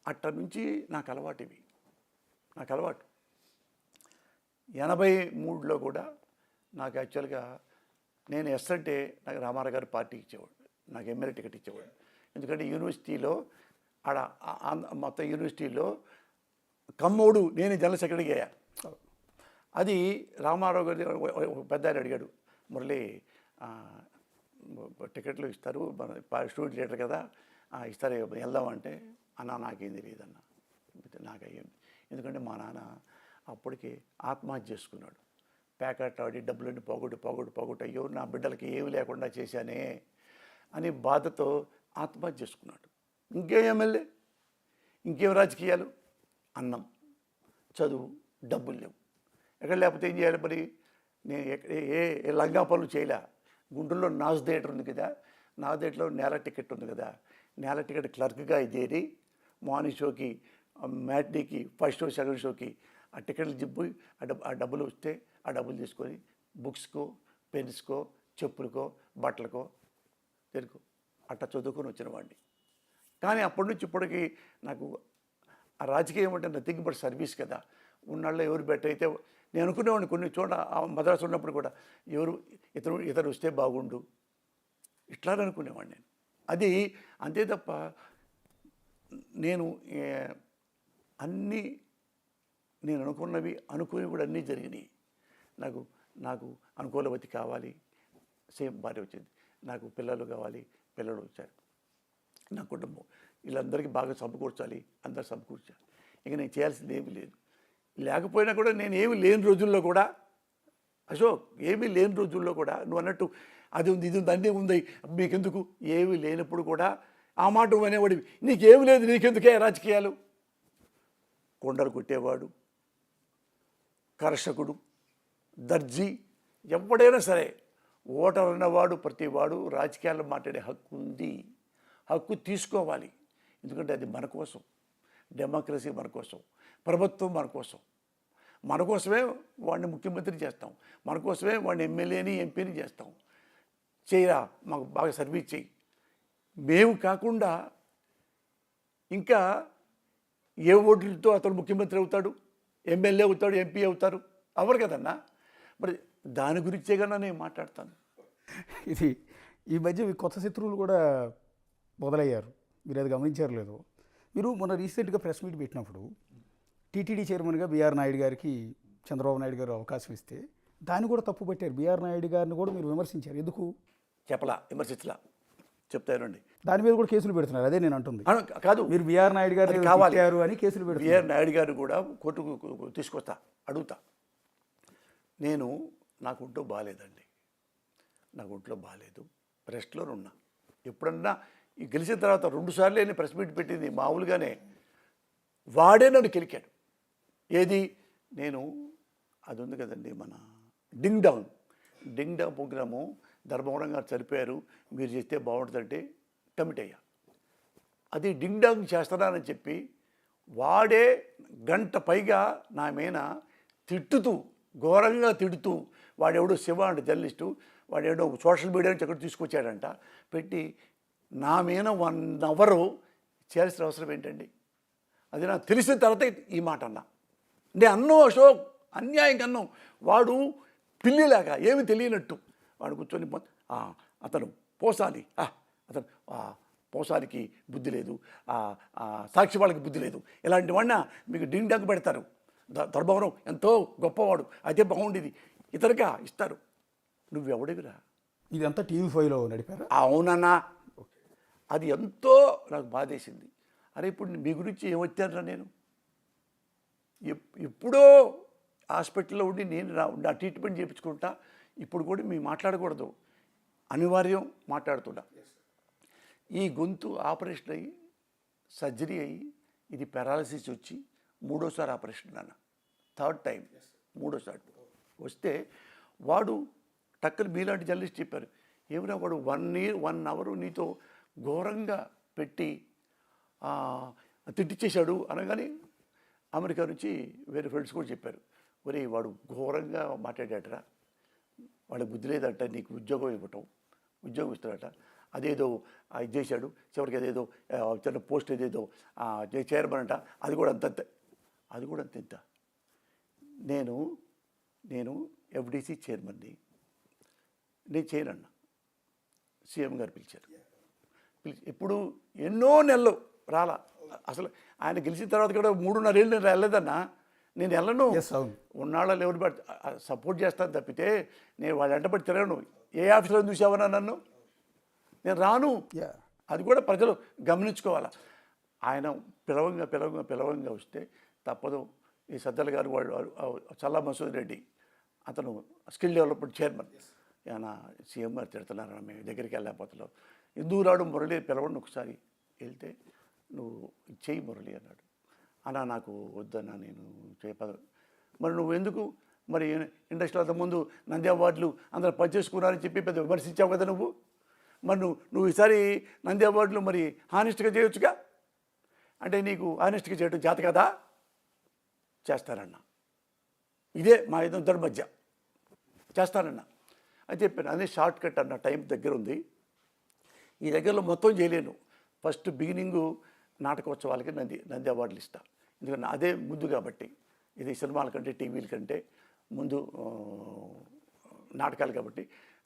అట్ట నుంచి నాకు అలవాటు ఇవి, నాకు అలవాటు. 83లో కూడా నాకు యాక్చువల్గా నేను ఎస్ అంటే నాకు రామారావు గారు పార్టీ ఇచ్చేవాడు, నాకు ఎమ్మెల్యే టికెట్ ఇచ్చేవాడు. ఎందుకంటే యూనివర్సిటీలో మొత్తం యూనివర్సిటీలో కమ్మోడు నేను జనరల్ సెక్రటరీగా అయ్యా. అది రామారావు గారు పెద్ద ఆయన అడిగాడు, మురళి టికెట్లు ఇస్తారు, మన స్టూడెంట్ లీడర్ కదా ఇస్తారు, వెళ్దామంటే అన్న నాకేం తెలియదు అన్న, నాకేం. ఎందుకంటే మా నాన్న అప్పటికి ఆత్మహత్య చేసుకున్నాడు. ప్యాకెట్ ఆడి డబ్బులన్నీ పోగొట్టు అయ్యో నా బిడ్డలకి ఏమి లేకుండా చేశానే అని బాధతో ఆత్మహత్య చేసుకున్నాడు. ఇంకేం ఎమ్మెల్యే, ఇంకేం రాజకీయాలు, అన్నం, చదువు, డబ్బులు లేవు. ఎక్కడ లేకపోతే ఏం చేయాలి మరి? నేను ఏ లంగా పనులు చేయలే. గుంటూరులో నాజ్ థియేటర్ ఉంది కదా, నాజ్ థియేటర్లో నేల టికెట్ ఉంది కదా, నేల టికెట్ క్లర్క్గా చేరి మార్నింగ్ షోకి, మ్యాట్నీకి, ఫస్ట్ షో, సెకండ్ షోకి ఆ టికెట్లు జిబ్బు ఆ డబ్బులు వస్తే ఆ డబ్బులు తీసుకొని బుక్స్కో, పెన్స్కో, చెప్పులకో, బట్టలకో తెలుకో అట్లా చదువుకొని వచ్చిన వాడిని. కానీ అప్పటి నుంచి ఇప్పటికి నాకు ఆ రాజకీయం అంటే నథింగ్ బట్ సర్వీస్ కదా. ఉన్నాళ్ళలో ఎవరు బెటర్ అయితే నేను అనుకునేవాడిని. కొన్ని చోట మద్రాసు ఉన్నప్పుడు కూడా ఇతరు వస్తే బాగుండు ఇట్లా అనుకునేవాడిని నేను. అది అంతే తప్ప నేను అన్నీ నేను అనుకుని కూడా అన్నీ జరిగినాయి. నాకు అనుకూలవతి కావాలి, సేమ్ భార్య వచ్చింది. నాకు పిల్లలు కావాలి, పిల్లలు వచ్చారు. నా కుటుంబం వీళ్ళందరికీ బాగా సమకూర్చాలి, అందరు సమకూర్చాలి. ఇక నేను చేయాల్సింది ఏమీ లేదు. లేకపోయినా కూడా నేను ఏమీ లేని రోజుల్లో కూడా, అశోక్ ఏమీ లేని రోజుల్లో కూడా నువ్వు అన్నట్టు అది ఉంది, ఇది ఉంది, అన్నీ ఉంది, మీకెందుకు, ఏమీ లేనప్పుడు కూడా ఆ మాట అనేవాడివి. నీకేమి లేదు, నీకెందుకే రాజకీయాలు? కొండలు కొట్టేవాడు, కర్షకుడు, దర్జీ, ఎవడైనా సరే ఓటర్ అన్నవాడు ప్రతివాడు రాజకీయాల్లో మాట్లాడే హక్కు ఉంది. హక్కు తీసుకోవాలి. ఎందుకంటే అది మన కోసం, డెమోక్రసీ మన కోసం, ప్రభుత్వం మన కోసం. మన కోసమే వాడిని ముఖ్యమంత్రి చేస్తాం, మన కోసమే వాడిని ఎమ్మెల్యేని, ఎంపీని చేస్తాం. చేయరా, మాకు బాగా సర్వీస్ చేయి. మేము కాకుండా ఇంకా ఏ ఓట్లతో అతను ముఖ్యమంత్రి అవుతాడు, ఎమ్మెల్యే అవుతాడు, ఎంపీ అవుతారు? అవరు కదన్నా. మరి దాని గురించే కన్నా నేను మాట్లాడతాను. ఇది ఈ మధ్య కొత్త శత్రువులు కూడా మొదలయ్యారు, మీరు అది గమనించారు లేదు? మీరు మొన్న రీసెంట్గా ప్రెస్ మీట్ పెట్టినప్పుడు టీటీడీ చైర్మన్గా బీఆర్ నాయుడు గారికి చంద్రబాబు నాయుడు గారు అవకాశం ఇస్తే దాన్ని కూడా తప్పు పట్టారు. బీఆర్ నాయుడు గారిని కూడా మీరు విమర్శించారు. ఎందుకు? విమర్శించలా చెప్తానండి. దాని మీద కూడా కేసులు పెడుతున్నారు. అదే నేను అంటుంది. కాదు, మీరు బీఆర్ నాయుడు గారు కావాలి అని కేసులు పెడుతున్నారు. బీఆర్ నాయుడు గారు కూడా కోర్టుకు తీసుకొస్తా, అడుగుతా. నాకు ఒంట్లో బాగాలేదండి, నాకు ఒంట్లో బాగాలేదు, రెస్ట్లో ఉన్నా. ఎప్పుడన్నా ఈ గెలిచిన తర్వాత 2 సార్లు నేను ప్రెస్ మీట్ పెట్టింది మామూలుగానే. వాడే నన్ను కెలికాడు. ఏది? అది ఉంది కదండి మన డింగ్ డాంగ్ ప్రోగ్రాము, ధర్మవరం గారు చనిపోయారు, మీరు చేస్తే బాగుంటుందంటే కమిట్ అయ్యా. అది డింగ్ డాంగ్ చేస్తున్నానని చెప్పి వాడే గంట పైగా నా మీద తిట్టుతూ ఘోరంగా తిడుతూ వాడెవడో శివ అంటే జర్నలిస్టు వాడెవడో సోషల్ మీడియా నుంచి ఎక్కడ తీసుకొచ్చాడంట పెట్టి నా మీద 1 అవర్ చేయాల్సిన అవసరం ఏంటండి? అది నాకు తెలిసిన తర్వాత ఈ మాట అన్నా. నేను అన్నో అశోక్ అన్యాయంగా అన్నాం. వాడు పిల్లిలాగా ఏమి తెలియనట్టు వాడు కూర్చొని అతను పోసాలి అతను పోసానికి బుద్ధి లేదు, సాక్షి వాళ్ళకి బుద్ధి లేదు, ఇలాంటి వాడిన మీకు డింగ్ డంగ్ పెడతారు. ధర్మవరం ఎంతో గొప్పవాడు, అదే బాగుండేది ఇతరుగా ఇస్తారు. నువ్వెవడివిరా? ఇదంతా టీవీ5లో నడిపారు. అవునన్నా, అది ఎంతో నాకు బాధేసింది. అరే ఇప్పుడు మీ గురించి ఏమొచ్చానరా నేను? ఎప్పుడో హాస్పిటల్లో ఉండి నేను నా ట్రీట్మెంట్ చేయించుకుంటా. ఇప్పుడు కూడా మేము మాట్లాడకూడదు, అనివార్యం మాట్లాడుతున్నా. ఈ గొంతు ఆపరేషన్ అయ్యి సర్జరీ అయ్యి ఇది పెరాలసిస్ వచ్చి 3వ ఆపరేషన్ అన్న, 3rd టైం 3వ వస్తే వాడు టక్కలు మీలాంటి జర్నలిస్ట్ చెప్పారు, ఏమైనా వాడు 1 అవర్ నీతో ఘోరంగా పెట్టి తిట్టిచ్చేశాడు అనగానే అమెరికా నుంచి వేరే ఫ్రెండ్స్ కూడా చెప్పారు, ఒరే వాడు ఘోరంగా మాట్లాడాడరా, వాడికి బుద్ధి లేదంట, నీకు ఉద్యోగం ఇస్తాడట, అదేదో ఇది చేశాడు, చివరికి అదేదో చిన్న పోస్ట్ ఏదేదో చైర్మన్ అంట, అది కూడా అంత. నేను ఎఫ్డిసి చైర్మన్ని, నేను చేయనన్నా. సీఎం గారు పిలిచారు. ఇప్పుడు ఎన్నో నెలలు రాలా. అసలు ఆయన గెలిచిన తర్వాత కూడా 3.5 ఏళ్ళు నేను వెళ్ళలేదన్నా. నేను వెళ్ళను, ఉన్నాళ్ళలో ఎవరు సపోర్ట్ చేస్తాను తప్పితే నేను వాళ్ళ వెంటబడి తిరగను. ఏ ఆఫీసులో చూసావన్నా నన్ను? నేను రాను. అది కూడా ప్రజలు గమనించుకోవాలి. ఆయన పిలవంగా వస్తే తప్పదు. ఈ సజ్జల గారు వాళ్ళు చల్లా మసూద్ రెడ్డి అతను స్కిల్ డెవలప్మెంట్ చైర్మన్, ఆయన సీఎం గారు తిడుతున్నారన్న, మేము దగ్గరికి వెళ్ళకపోతున్నాం. ఎందుకు రాడు మురళి పిలవండి ఒకసారి. వెళ్తే నువ్వు చెయ్యి మురళి అన్నాడు. అన్నా నాకు వద్దన్నా, నేను చేయపద. మరి నువ్వు ఎందుకు మరి ఇండస్ట్రీలో అంతకుముందు నంది అవార్డులు అందరూ పనిచేసుకున్నారని చెప్పి పెద్ద విమర్శించావు కదా నువ్వు. మరి నువ్వు ఈసారి నంది అవార్డులు మరి హానెస్ట్గా చేయొచ్చుగా. అంటే నీకు హానెస్ట్గా చేయడం చేత కదా? చేస్తానన్నా. ఇదే మా ఇద్దరి మధ్య చేస్తానన్నా అని చెప్పాను. అదే షార్ట్ కట్ అన్న, టైం దగ్గర ఉంది, ఈ దగ్గరలో మొత్తం చేయలేను. ఫస్ట్ బిగినింగు నాటకోత్సవాలకి నంది అవార్డులు ఇస్తా, ఎందుకంటే అదే ముందు కాబట్టి. ఇది సినిమాల కంటే టీవీల కంటే ముందు నాటకాలు కాబట్టి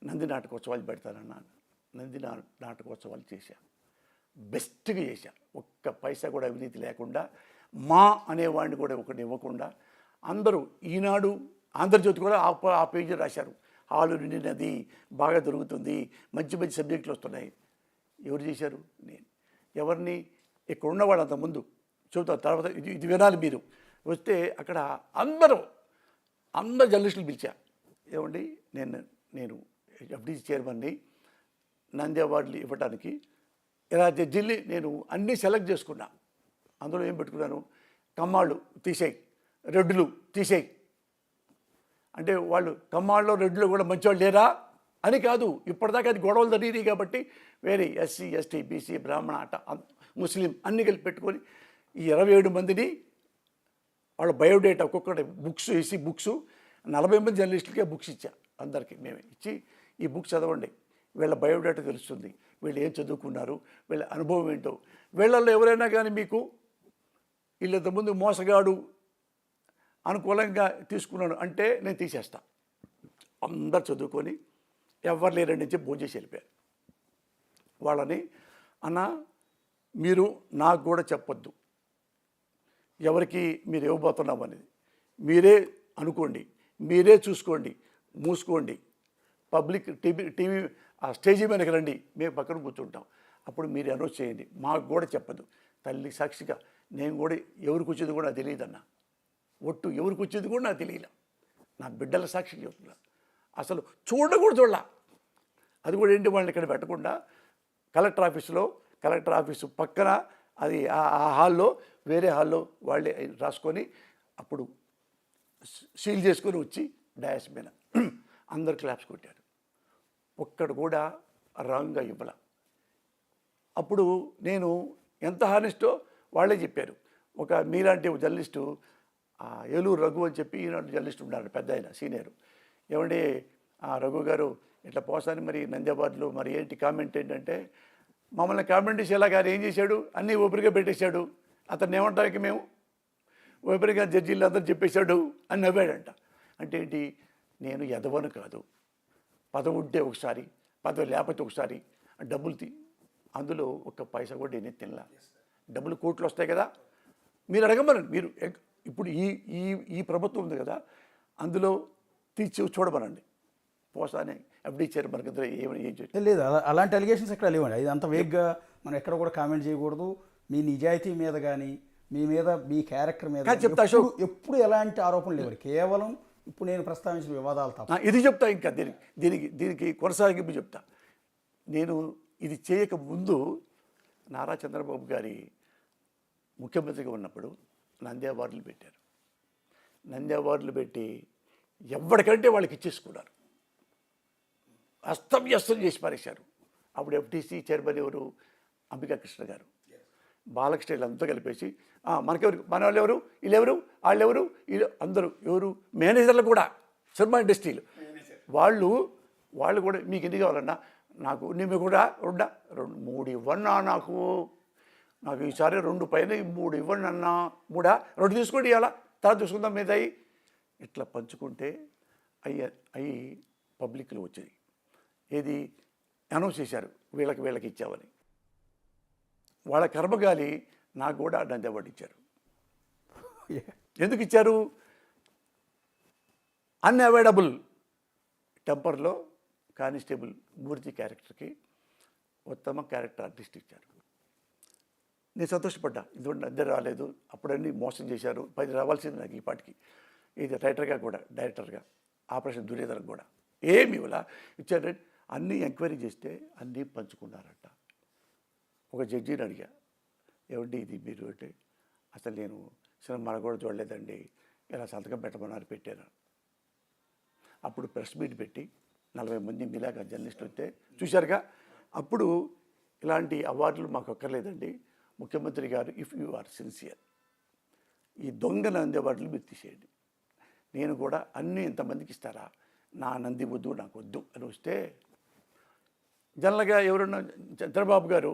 నంది నాటకోత్సవాలు పెడతానన్నా. నంది నాటకోత్సవాలు చేశా, బెస్ట్గా చేశా. ఒక్క పైసా కూడా అవినీతి లేకుండా, మా అనేవాడిని కూడా ఒకటి ఇవ్వకుండా. అందరూ ఈనాడు ఆంధ్రజ్యోతి కూడా ఆ పేజీ రాశారు, హాలు నిండినది, బాగా దొరుకుతుంది, మంచి మంచి సబ్జెక్టులు వస్తున్నాయి. ఎవరు చేశారు? నేను. ఎవరిని? ఇక్కడ ఉన్నవాడు అంతకుముందు చెబుతాను, తర్వాత ఇది వినాలి మీరు. వస్తే అక్కడ అందరూ జర్నలిస్టులు పిలిచా. ఏమండి, నేను ఎఫ్డిసి చైర్మన్ని, నంది అవార్డులు ఇవ్వడానికి ఇలా జడ్జిల్ని నేను అన్నీ సెలెక్ట్ చేసుకున్నా. అందులో ఏం పెట్టుకున్నాను? కమ్మాళ్ళు తీసేయి, రెడ్డులు తీసేయి. అంటే వాళ్ళు కమ్మాళ్ళలో రెడ్డిలో కూడా మంచివాళ్ళు లేరా అని కాదు. ఇప్పటిదాకా అది గొడవలు జరిగినాయి కాబట్టి వేరే ఎస్సీ, ఎస్టీ, బీసీ, బ్రాహ్మణ, ముస్లిం అన్నీ కలిపి పెట్టుకొని ఈ 27 మందిని వాళ్ళ బయోడేటా ఒక్కొక్కటి బుక్స్ వేసి 40 మంది జర్నలిస్టులకే బుక్స్ ఇచ్చా. అందరికీ మేమే ఇచ్చి, ఈ బుక్స్ చదవండి, వీళ్ళ బయోడేటా తెలుస్తుంది, వీళ్ళు ఏం చదువుకున్నారు, వీళ్ళ అనుభవం ఏంటో. వీళ్ళల్లో ఎవరైనా కానీ మీకు వీళ్ళంతకుముందు మోసగాడు అనుకూలంగా తీసుకున్నాను అంటే నేను తీసేస్తా. అందరు చదువుకొని ఎవరు లేరండి చెప్పి భోజనం చేసి వెళ్ళిపోయారు. వాళ్ళని అన్న మీరు నాకు కూడా చెప్పొద్దు ఎవరికి మీరు ఇవ్వబోతున్నాం అనేది, మీరే అనుకోండి, మీరే చూసుకోండి, మూసుకోండి. పబ్లిక్ టీవీ ఆ స్టేజీ మీదకి రండి, మేము పక్కన కూర్చుంటాం, అప్పుడు మీరు అనౌన్స్ చేయండి, మాకు కూడా చెప్పదు. తల్లి సాక్షిగా నేను కూడా ఎవరికి వచ్చేది కూడా నాకు తెలియదన్నా. ఒట్టు ఎవరికి వచ్చేది కూడా నాకు తెలియలే. నా బిడ్డల సాక్షి చెప్తున్నా. అసలు చూడలా. అది కూడా ఏంటి, వాళ్ళని ఇక్కడ పెట్టకుండా కలెక్టర్ ఆఫీసు పక్కన అది ఆ హాల్లో, వేరే హాల్లో వాళ్ళే రాసుకొని అప్పుడు సీల్ చేసుకొని వచ్చి డయాస్ మీద అందరు క్లాప్స్ కొట్టారు. ఒక్కడు కూడా రాంగ్గా ఇవ్వాల. అప్పుడు నేను ఎంత హానెస్టో వాళ్ళే చెప్పారు. ఒక మీలాంటి ఒక జర్నలిస్టు ఏలూరు రఘు అని చెప్పి ఈనాడు జర్నలిస్ట్ ఉన్నారు, పెద్ద ఆయన సీనియర్. ఏమండి రఘు గారు ఇట్లా పోసాని మరి నంద్యాబాద్లో మరి ఏంటి కామెంట్ ఏంటంటే, మమ్మల్ని కామెంట్ చేసేలా గారు ఏం చేశాడు, అన్నీ ఊపిరిగా పెట్టేశాడు, అతన్ని ఏమంటానికి మేము ఊపిరిగా జడ్జీలు అందరూ చెప్పేశాడు అని నవ్వాడంట. అంటే ఏంటి, నేను ఎదవను కాదు, పదవి ఉంటే ఒకసారి, పదవి లేకపోతే ఒకసారి డబ్బులు అందులో ఒక్క పైసా కూడా నేను తినలా. డబ్బులు కోట్లు వస్తాయి కదా, మీరు అడగమనండి. మీరు ఇప్పుడు ఈ ఈ ఈ ప్రభుత్వం ఉంది కదా, అందులో తీర్చి చూడమనండి. పోసానే ఎఫ్డీ చైర్మన్ కింద ఏం చేయాలి లేదు, అలాంటి అలిగేషన్స్ ఎక్కడ లేవండి. ఇది అంత వేగ్గా మనం ఎక్కడ కూడా కామెంట్ చేయకూడదు. మీ నిజాయితీ మీద కానీ మీ మీద మీ క్యారెక్టర్ మీద చెప్తా ఎప్పుడు ఎలాంటి ఆరోపణలు లేవు. కేవలం ఇప్పుడు నేను ప్రస్తావించిన వివాదాలు తప్ప. ఇది చెప్తా, ఇంకా దీనికి కొనసాగింపు చెప్తా. నేను ఇది చేయక ముందు నారా చంద్రబాబు గారి ముఖ్యమంత్రిగా ఉన్నప్పుడు నంది అవార్డులు పెట్టారు. నంది అవార్డులు పెట్టి ఎవరికంటే వాళ్ళకి ఇచ్చేసుకున్నారు, అస్తవ్యస్తం చేసి పారేశారు. అప్పుడు ఎఫ్టీసీ చైర్మన్ ఎవరు, అంబికా కృష్ణ గారు, బాలకృష్ణ వీళ్ళంతా కలిపేసి మనకెవరు, మన వాళ్ళు ఎవరు, వీళ్ళెవరు, వాళ్ళెవరు, వీళ్ళు అందరూ ఎవరు, మేనేజర్లు కూడా, సినిమా ఇండస్ట్రీలు వాళ్ళు కూడా మీకు ఎన్ని కావాలన్నా, నాకు నేను కూడా మూడు ఇవ్వన్నా, నాకు ఈసారి 2 పైన 3 ఇవ్వండి అన్నా, 2 తీసుకోండి, ఇవాళ తర్వాత తీసుకుందాం మీద అయ్యి ఇట్లా పంచుకుంటే అవి పబ్లిక్లో వచ్చేది. ఏది అనౌన్స్ చేశారు, వీళ్ళకి ఇచ్చామని. వాళ్ళ కర్మగాలి నాకు కూడా నంది అవార్డు ఇచ్చారు. ఎందుకు ఇచ్చారు, అన్అవాయిడబుల్ టెంపర్లో కానిస్టేబుల్ మూర్తి క్యారెక్టర్కి ఉత్తమ క్యారెక్టర్ ఆర్టిస్ట్ ఇచ్చారు. నేను సంతోషపడ్డా, ఎందుకంటే అందరూ రాలేదు, అప్పుడన్నీ మోసం చేశారు, 10 రావాల్సింది నాకు ఈ పాటికి. ఇది రైటర్గా కూడా, డైరెక్టర్గా, ఆపరేషన్ దుర్యోధనకు కూడా ఏమి ఇవ్వలా ఇచ్చారు. అన్నీ ఎంక్వైరీ చేస్తే అన్నీ పంచుకున్నారట. ఒక జడ్జిని అడిగా, ఏమండి ఇది మీరు అంటే, అసలు నేను సినిమా కూడా చూడలేదండి, ఇలా సంతకం పెట్టమన్నారు, పెట్టాను. అప్పుడు ప్రెస్ మీట్ పెట్టి 40 మంది మీలాగా జర్నలిస్టులు వస్తే చూశారుగా, అప్పుడు ఇలాంటి అవార్డులు మాకు అక్కర్లేదండి, ముఖ్యమంత్రి గారు ఇఫ్ యు ఆర్ సిన్సియర్ ఈ దొంగ నంది అవార్డులు మీరు తీసేయండి, నేను కూడా అన్నీ ఇంతమందికి ఇస్తారా, నా నంది వద్దు, నాకు వద్దు అని వస్తే, జనరల్గా ఎవరన్నా చంద్రబాబు గారు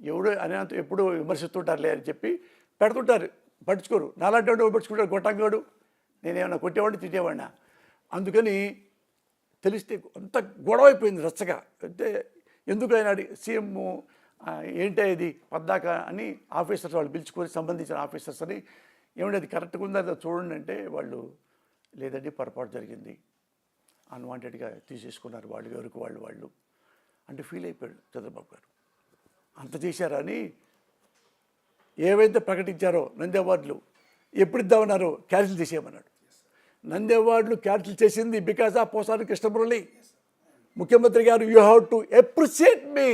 ఎవడో అనేంత ఎప్పుడూ విమర్శిస్తుంటారులే అని చెప్పి పెడుతుంటారు, పట్టించుకోరు. నాలాంటి వాడు పట్టించుకుంటారు, గొట్టంగాడు, నేనేమన్నా కొట్టేవాడిని తిట్టేవాడినా. అందుకని తెలిస్తే అంత గొడవ అయిపోయింది రచ్చగా. అంటే ఎందుకు ఆయన సీఎం ఏంటి ఇది పద్దాక అని ఆఫీసర్స్ వాళ్ళు పిలుచుకొని, సంబంధించిన ఆఫీసర్స్ అని, ఏమంటే అది కరెక్ట్గా ఉందా చూడండి అంటే, వాళ్ళు లేదండి పొరపాటు జరిగింది, అన్వాంటెడ్గా తీసేసుకున్నారు వాళ్ళు, ఎవరికి వాళ్ళు అంటే ఫీల్ అయిపోయాడు చంద్రబాబు గారు. అంత చేశారని ఏవైతే ప్రకటించారో నంది అవార్డులు ఎప్పుడు ఇద్దామన్నారో క్యాన్సిల్ చేసేయమన్నాడు. నంది అవార్డులు క్యాన్సిల్ చేసింది బికాజ్ ఆఫ్ పోసాని కృష్ణమురళి. ముఖ్యమంత్రి గారు యూ హ్యావ్ టు అప్రిషియేట్ మీ.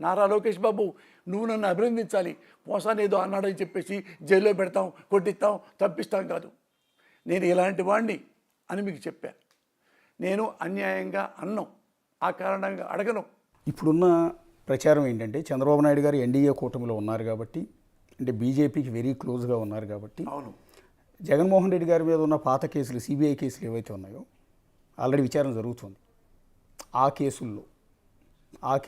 నారా లోకేష్ బాబు, నువ్వు నన్ను అభినందించాలి, పోసాని ఏదో అన్నాడని చెప్పేసి జైల్లో పెడతాం, కొట్టిస్తాం, తప్పిస్తాం కాదు. నేను ఇలాంటి వాడిని అని మీకు చెప్పా. నేను అన్యాయంగా అన్నం, ఆ కారణంగా అడగను. ఇప్పుడున్న ప్రచారం ఏంటంటే, చంద్రబాబు నాయుడు గారు ఎన్డీఏ కూటమిలో ఉన్నారు కాబట్టి, అంటే బీజేపీకి వెరీ క్లోజ్గా ఉన్నారు కాబట్టి, అవును, జగన్మోహన్ రెడ్డి గారి మీద ఉన్న పాత కేసులు, సిబిఐ కేసులు ఏవైతే ఉన్నాయో ఆల్రెడీ విచారణ జరుగుతుంది. ఆ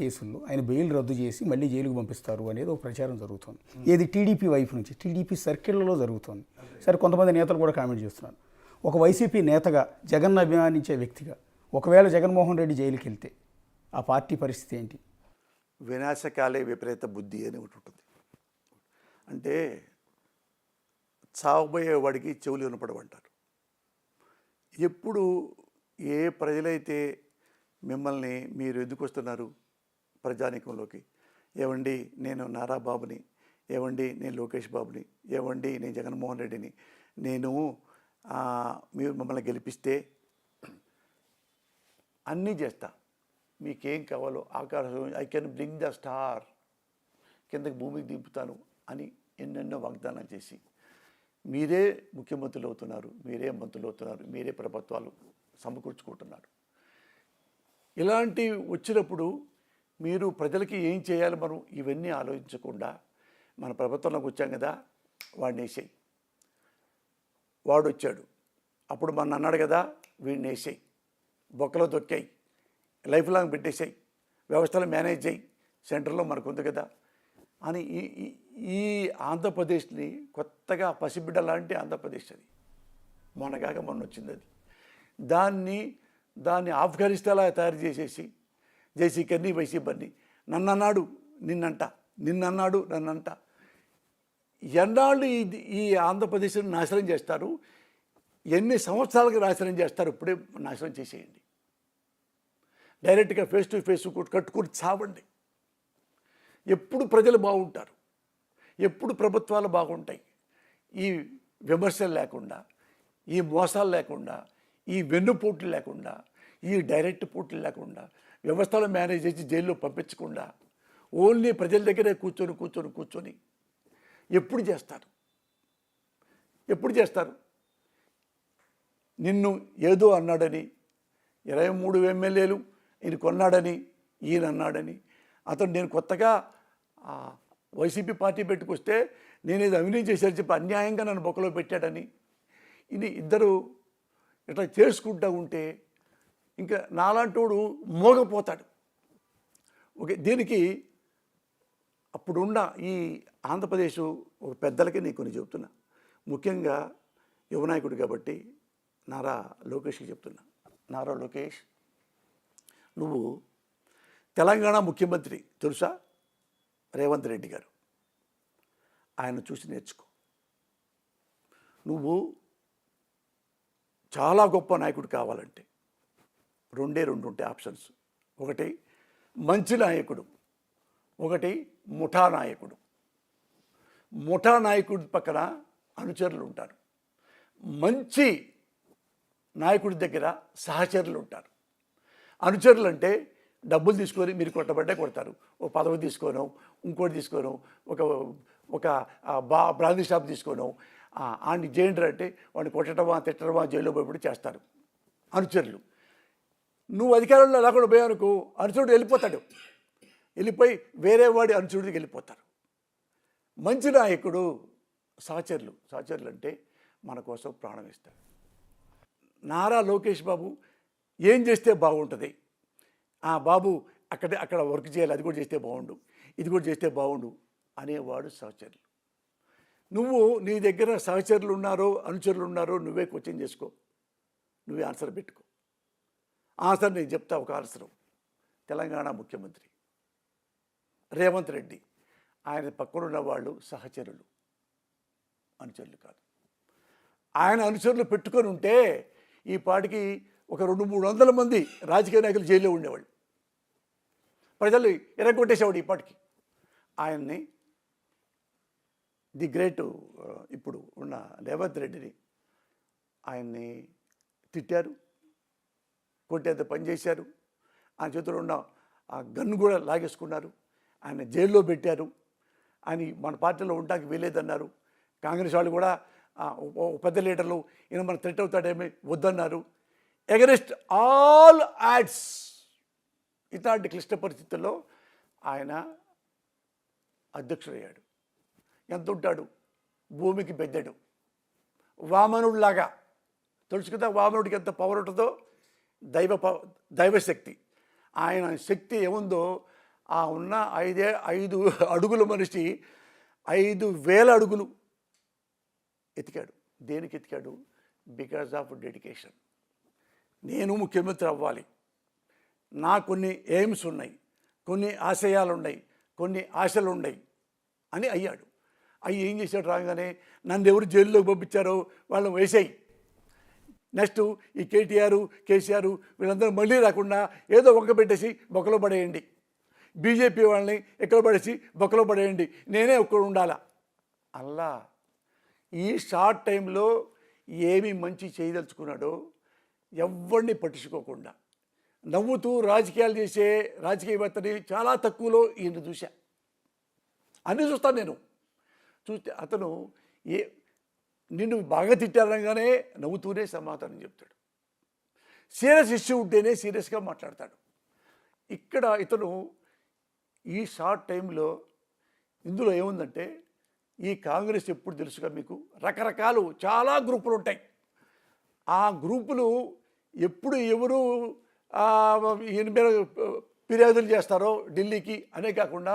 కేసుల్లో ఆయన బెయిల్ రద్దు చేసి మళ్ళీ జైలుకు పంపిస్తారు అనేది ఒక ప్రచారం జరుగుతుంది. ఏది టీడీపీ వైపు నుంచి, టీడీపీ సర్కిళ్లలో జరుగుతుంది. సరే, కొంతమంది నేతలు కూడా కామెంట్ చేస్తున్నారు. ఒక వైసీపీ నేతగా, జగన్ అభిమానించే వ్యక్తిగా, ఒకవేళ జగన్మోహన్ రెడ్డి జైలుకి వెళ్తే ఆ పార్టీ పరిస్థితి ఏంటి? వినాశకాలే విపరీత బుద్ధి అని ఒకటి ఉంటుంది. అంటే చావబోయేవాడికి చెవులు వినపడమంటారు. ఎప్పుడు ఏ ప్రజలైతే మిమ్మల్ని మీరు ఎందుకు వస్తున్నారు ప్రజానీకంలోకి, ఏవండి నేను నారా బాబుని, ఏవండి నేను లోకేష్ బాబుని, ఏవండి నేను జగన్మోహన్ రెడ్డిని, నేను మీరు మమ్మల్ని గెలిపిస్తే అన్నీ చేస్తా, మీకేం కావాలో ఆకాశం, I can bring the star, కిందకి భూమికి దింపుతాను అని ఎన్నెన్నో వాగ్దానం చేసి మీరే ముఖ్యమంత్రులు అవుతున్నారు, మీరే మంత్రులు అవుతున్నారు, మీరే ప్రభుత్వాలు సమకూర్చుకుంటున్నారు. ఇలాంటివి వచ్చినప్పుడు మీరు ప్రజలకి ఏం చేయాలి, మనం ఇవన్నీ ఆలోచించకుండా మన ప్రభుత్వంలోకి వచ్చాం కదా, వాడిని వేసేయి. వాడు వచ్చాడు, అప్పుడు మన అన్నాడు కదా, వీడిని వేసేయి, బొక్కలో తొక్కాయి, లైఫ్ లాంగ్ పెట్టేసాయి, వ్యవస్థలు మేనేజ్ చేయి, సెంటర్లో మనకు ఉంది కదా అని ఈ ఆంధ్రప్రదేశ్ని కొత్తగా పసిబిడ్డ లాంటి ఆంధ్రప్రదేశ్ అది. మొన్న వచ్చింది అది. దాన్ని ఆఫ్ఘనిస్తాన్లా తయారు చేసేసి జైసీకర్ని వైసీపర్ని నన్నన్నాడు నిన్నన్నాడు నన్నంట. ఎన్నాళ్ళు ఈ ఆంధ్రప్రదేశ్ని నాశనం చేస్తారు, ఎన్ని సంవత్సరాలకు నాశనం చేస్తారు, ఇప్పుడే నాశనం చేసేయండి. డైరెక్ట్గా ఫేస్ టు ఫేస్ కట్టుకుని చావండి. ఎప్పుడు ప్రజలు బాగుంటారు, ఎప్పుడు ప్రభుత్వాలు బాగుంటాయి. ఈ విమర్శలు లేకుండా, ఈ మోసాలు లేకుండా, ఈ వెన్నుపోట్లు లేకుండా, ఈ డైరెక్ట్ పోట్లు లేకుండా, వ్యవస్థలు మేనేజ్ చేసి జైల్లో పంపించకుండా ఓన్లీ ప్రజల దగ్గరే కూర్చొని ఎప్పుడు చేస్తారు? నిన్ను ఏదో అన్నాడని, 23 ఎమ్మెల్యేలు ఈయన కొన్నాడని, ఈయన అన్నాడని, అతను నేను కొత్తగా వైసీపీ పార్టీ పెట్టుకొస్తే నేను ఇది అవినీతి చేశాను చెప్పి అన్యాయంగా నన్ను బొక్కలో పెట్టాడని, ఇది ఇద్దరు ఇట్లా చేసుకుంటూ ఉంటే ఇంకా నాలాంటోడు మోగపోతాడు. ఓకే, దీనికి అప్పుడున్న ఈ ఆంధ్రప్రదేశ్ ఒక పెద్దలకి నేను కొన్ని చెప్తున్నా, ముఖ్యంగా యువనాయకుడు కాబట్టి నారా లోకేష్కి చెప్తున్నా. నారా లోకేష్, నువ్వు తెలంగాణ ముఖ్యమంత్రి తెలుసా? రేవంత్ రెడ్డి గారు, ఆయన చూసి నేర్చుకో. నువ్వు చాలా గొప్ప నాయకుడు కావాలంటే రెండు ఉంటాయి ఆప్షన్స్. ఒకటి మంచి నాయకుడు, ఒకటి ముఠా నాయకుడు. ముఠా నాయకుడి పక్కన అనుచరులు ఉంటారు, మంచి నాయకుడి దగ్గర సహచరులు ఉంటారు. అనుచరులు అంటే డబ్బులు తీసుకొని మీరు కొట్టబడ్డే కొడతారు, ఓ పదవి తీసుకోను, ఇంకోటి తీసుకోను, ఒక బ్రాందీ షాప్ తీసుకోను, ఆడిని జైండర్ అంటే వాడిని కొట్టడమా తిట్టడమా జైల్లో పోయి చేస్తారు అనుచరులు. నువ్వు అధికారంలో లేకుండా పోయానుకో అనుచరుడు వెళ్ళిపోయి వేరే వాడి అనుచరుడికి వెళ్ళిపోతారు. మంచి నాయకుడు సహచరులు అంటే మన కోసం ప్రాణం ఇస్తారు. నారా లోకేష్ బాబు ఏం చేస్తే బాగుంటుంది, బాబు అక్కడ వర్క్ చేయాలి, అది కూడా చేస్తే బాగుండు, ఇది కూడా చేస్తే బాగుండు అనేవాడు సహచరులు. నువ్వు నీ దగ్గర సహచరులు ఉన్నారో అనుచరులు ఉన్నారో నువ్వే క్వశ్చన్ చేసుకో, నువ్వే ఆన్సర్ పెట్టుకో. ఆన్సర్ నేను చెప్తా. ఒక ఆన్సర్, తెలంగాణ ముఖ్యమంత్రి రేవంత్ రెడ్డి, ఆయన పక్కనున్న వాళ్ళు సహచరులు, అనుచరులు కాదు. ఆయన అనుచరులు పెట్టుకొని ఉంటే ఈ పాటికి ఒక 200-300 మంది రాజకీయ నాయకులు జైల్లో ఉండేవాళ్ళు, ప్రజలు ఎరగొట్టేసేవాడు. ఈ పాటికి ఆయన్ని ది గ్రేట్ ఇప్పుడు ఉన్న రేవంత్ రెడ్డిని ఆయన్ని తిట్టారు, కొట్టేంత పనిచేశారు, ఆయన చేతిలో ఉన్న ఆ గన్ను కూడా లాగేసుకున్నారు, ఆయన జైల్లో పెట్టారు. ఆయన మన పార్టీలో ఉండడానికి వీలేదన్నారు. కాంగ్రెస్ వాళ్ళు కూడా పెద్ద లీడర్లు ఈయన మన థ్రెట్ అవుతాడేమీ వద్దన్నారు. ఎగరెస్ట్ ఆల్ యాడ్స్. ఇట్లాంటి క్లిష్ట పరిస్థితుల్లో ఆయన అధ్యక్షుడయ్యాడు. ఎంత ఉంటాడు? భూమికి బెద్దడు, వామనుడిలాగా. తెలుసు కదా వామనుడికి ఎంత పవర్ ఉంటుందో, దైవశక్తి. ఆయన శక్తి ఏముందో ఆ ఉన్న 5 అడుగుల మనిషి 5,000 అడుగులు ఎతికాడు. దేనికి ఎతికాడు? Because of dedication. నేను ముఖ్యమంత్రి అవ్వాలి, నా కొన్ని ఎయిమ్స్ ఉన్నాయి, కొన్ని ఆశయాలు ఉన్నాయి, కొన్ని ఆశలు ఉన్నాయి అని అయ్యాడు. ఏం చేశాడు? రాగానే నన్ను ఎవరు జైల్లోకి పంపించారో వాళ్ళని వేసేయి, నెక్స్ట్ ఈ కేసీఆర్ వీళ్ళందరూ మళ్ళీ రాకుండా ఏదో పెట్టేసి బొక్కలో పడేయండి, బీజేపీ వాళ్ళని ఎక్కడ పడేసి బొక్కలో పడేయండి, నేనే ఒక్కడు ఉండాలా. అలా ఈ షార్ట్ టైంలో ఏమి మంచి చేయదలుచుకున్నాడో ఎవరిని పట్టించుకోకుండా నవ్వుతూ రాజకీయాలు చేసే రాజకీయవేత్తని చాలా తక్కువలో ఈయన చూశా. అన్నీ చూస్తాను నేను. చూస్తే అతను నిన్ను బాగా తిట్టారనగానే నవ్వుతూనే సమాధానం చెప్తాడు. సీరియస్ ఇష్యూ ఉంటేనే సీరియస్గా మాట్లాడతాడు. ఇక్కడ ఇతను ఈ షార్ట్ టైంలో ఇందులో ఏముందంటే ఈ కాంగ్రెస్ ఎప్పుడు తెలుసుగా మీకు, రకరకాలు చాలా గ్రూపులు ఉంటాయి. ఆ గ్రూపులు ఎప్పుడు ఎవరు ఈయన మీద ఫిర్యాదులు చేస్తారో ఢిల్లీకి అనే కాకుండా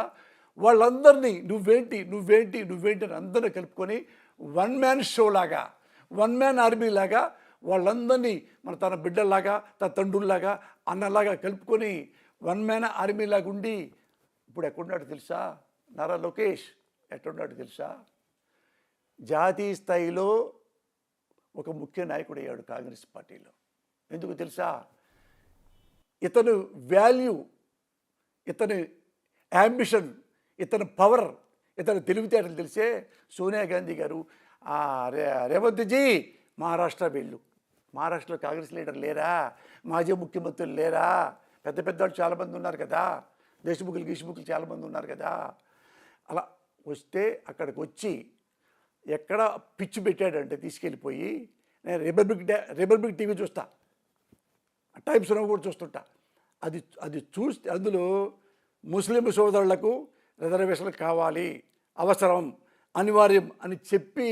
వాళ్ళందరినీ నువ్వేంటి నువ్వేంటి నువ్వేంటి అని అందరినీ కలుపుకొని వన్ మ్యాన్ షో లాగా, వన్ మ్యాన్ ఆర్మీ లాగా వాళ్ళందరినీ తన బిడ్డల్లాగా, తన తండ్రుల్లాగా, అన్నలాగా కలుపుకొని వన్ మ్యాన్ ఆర్మీ లాగా ఉండి ఇప్పుడు ఎక్కడున్నాడు తెలుసా? నారా లోకేష్ ఎక్కడున్నాడు తెలుసా? జాతీయ స్థాయిలో ఒక ముఖ్య నాయకుడు అయ్యాడు కాంగ్రెస్ పార్టీలో. ఎందుకు తెలుసా? ఇతను వాల్యూ, ఇతని యాంబిషన్, ఇతని పవర్, ఇతని తెలివితేటలు తెలిసే సోనియా గాంధీ గారు రేవంత్ జీ మహారాష్ట్ర వెళ్ళు, మహారాష్ట్రలో కాంగ్రెస్ లీడర్ లేరా, మాజీ ముఖ్యమంత్రులు లేరా, పెద్ద పెద్దవాళ్ళు చాలామంది ఉన్నారు కదా, దేశముఖులు గీశముఖులు చాలామంది ఉన్నారు కదా. అలా వస్తే అక్కడికి వచ్చి ఎక్కడ పిచ్చి పెట్టాడంటే తీసుకెళ్ళిపోయి, నేను రిపబ్లిక్ టీవీ చూస్తా, టైమ్స్ నౌ కూడా చూస్తుంటా, అది చూస్తే అందులో ముస్లిం సోదరులకు రిజర్వేషన్లు కావాలి, అవసరం, అనివార్యం అని చెప్పి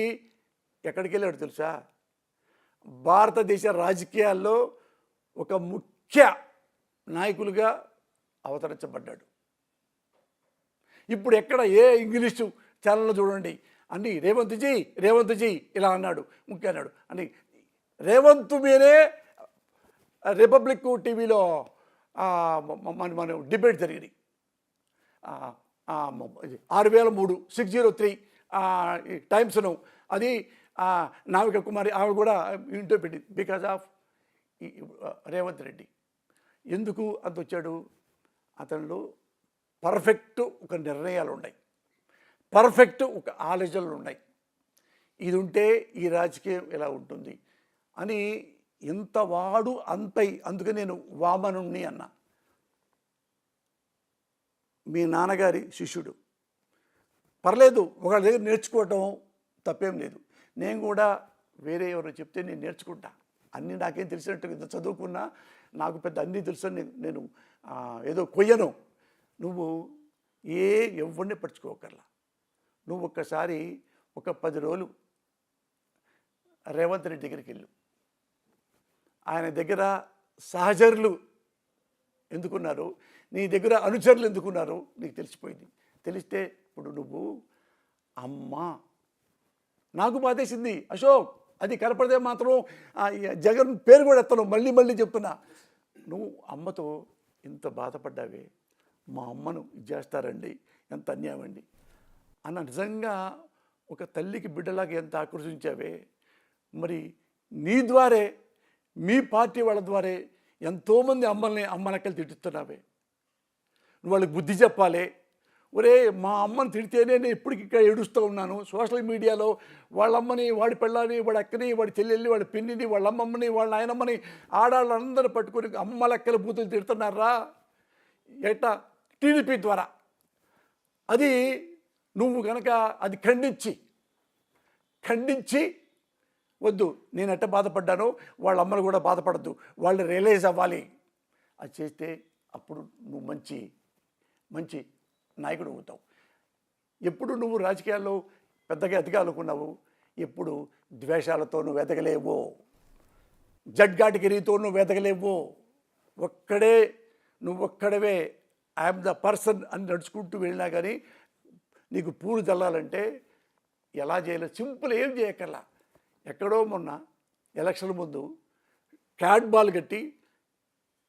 ఎక్కడికి వెళ్ళాడు తెలుసా? భారతదేశ రాజకీయాల్లో ఒక ముఖ్య నాయకులుగా అవతరించబడ్డాడు. ఇప్పుడు ఎక్కడ ఏ ఇంగ్లీషు ఛానల్లో చూడండి అన్నీ రేవంత్ జీ ఇలా అన్నాడు, ముఖ్య అన్నాడు అని. రేవంత్ మీదే రిపబ్లిక్ టీవీలో మన డిబేట్ జరిగింది. 6003 603 టైమ్స్ను అది నావిక కుమారి ఆవిడ కూడా ఇంటో పెట్టింది. Because of Revanth Reddy. ఎందుకు అంత వచ్చాడు? అతనిలో పర్ఫెక్ట్ ఒక నిర్ణయాలు ఉన్నాయి, పర్ఫెక్ట్ ఒక ఆలోచనలు ఉన్నాయి. ఇది ఉంటే ఈ రాజకీయం ఎలా ఉంటుంది అని ఇంత వాడు అంతై. అందుకే నేను వామనుణ్ణి అన్నా. మీ నాన్నగారి శిష్యుడు, పర్లేదు ఒకళ్ళ దగ్గర నేర్చుకోవటం తప్పేం లేదు. నేను కూడా వేరే ఎవరో చెప్తే నేను నేర్చుకుంటా. అన్నీ నాకేం తెలిసినట్టు ఇంత చదువుకున్నా నాకు పెద్ద అన్నీ తెలుసని నేను ఏదో కొయ్యను. నువ్వు ఎవరిని పట్టుకోకర్లా. నువ్వు ఒక్కసారి ఒక 10 రోజులు రేవంత్ రెడ్డి దగ్గరికి వెళ్ళు. ఆయన దగ్గర సహచరులు ఎందుకున్నారు, నీ దగ్గర అనుచరులు ఎందుకున్నారు నీకు తెలిసిపోయింది. తెలిస్తే ఇప్పుడు నువ్వు అమ్మా నాకు బాధేసింది అశోక్, అది కనపడితే మాత్రం జగన్ పేరు కూడా ఎత్తను, మళ్ళీ చెప్తున్నా. నువ్వు అమ్మతో ఇంత బాధపడ్డావే, మా అమ్మను చేస్తారండి, ఎంత అన్యాయం అండి అన్న నిజంగా ఒక తల్లికి బిడ్డలాగా ఎంత ఆకర్షించావే. మరి నీ ద్వారే, మీ పార్టీ వాళ్ళ ద్వారే ఎంతోమంది అమ్మలక్కలు తిట్టుతున్నావే. నువ్వు వాళ్ళకి బుద్ధి చెప్పాలి. ఒరే మా అమ్మని తిడితేనే నేను ఇప్పటికి ఇక్కడ ఏడుస్తూ ఉన్నాను. సోషల్ మీడియాలో వాళ్ళ అమ్మని, వాడి పెళ్ళాని, వాడి అక్కని, వాడి చెల్లెల్ని, వాడి పిన్నిని, వాళ్ళ అమ్మమ్మని, వాళ్ళ నాయనమ్మని, ఆడాళ్ళందరూ పట్టుకొని అమ్మలక్కల బూతులు తిడుతున్నారా ఎట్టా? టీడీపీ ద్వారా. అది నువ్వు కనుక అది ఖండించి వద్దు, నేను ఎట్ట బాధపడ్డానో వాళ్ళ అమ్మలు కూడా బాధపడద్దు, వాళ్ళు రియలైజ్ అవ్వాలి. అది చేస్తే అప్పుడు నువ్వు మంచి నాయకుడు అవుతావు. ఎప్పుడు నువ్వు రాజకీయాల్లో పెద్దగా ఎదగాలనుకున్నావు, ఎప్పుడు ద్వేషాలతో నువ్వు ఎదగలేవు, జడ్గాటిగిరితో నువ్వు ఎదగలేవు. నువ్వొక్కడవే ఐఎమ్ ద పర్సన్ అని నడుచుకుంటూ వెళ్ళినా కానీ నీకు పూలు చల్లాలంటే ఎలా చేయలేదు? సింపుల్, ఏం చేయక్కర్లా. ఎక్కడో మొన్న ఎలక్షన్ ముందు క్యాట్ బాల్ కట్టి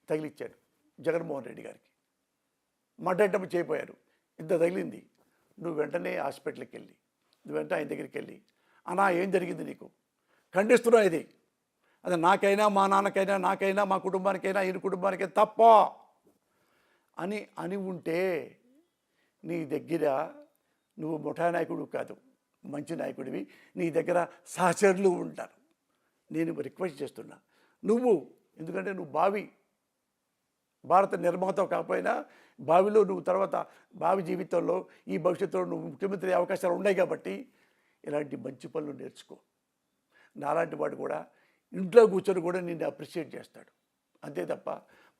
తగిలిచ్చాడు జగన్మోహన్ రెడ్డి గారికి. మడ్డటం చేయపోయారు, ఇంత తగిలింది. నువ్వు వెంటనే హాస్పిటల్కి వెళ్ళి, నువ్వు వెంటనే ఆయన దగ్గరికి వెళ్ళి, అన్నా ఏం జరిగింది నీకు, ఖండిస్తున్నా ఇది, అది నాకైనా, మా నాన్నకైనా, నాకైనా, మా కుటుంబానికైనా, ఈయన కుటుంబానికైనా తప్ప అని ఉంటే నీ దగ్గర నువ్వు ముఠా నాయకుడు కాదు, మంచి నాయకుడివి. నీ దగ్గర సహచరులు ఉంటారు. నేను రిక్వెస్ట్ చేస్తున్నా, నువ్వు ఎందుకంటే నువ్వు భారత నిర్మాత కాకపోయినా భావిలో నువ్వు తర్వాత భావి జీవితంలో ఈ భవిష్యత్తులో నువ్వు ముఖ్యమంత్రి అవకాశాలు ఉన్నాయి కాబట్టి ఇలాంటి మంచి పనులు నేర్చుకో. నాలాంటి వాడు కూడా ఇంట్లో కూర్చొని కూడా నిన్ను అప్రిషియేట్ చేస్తాడు. అంతే తప్ప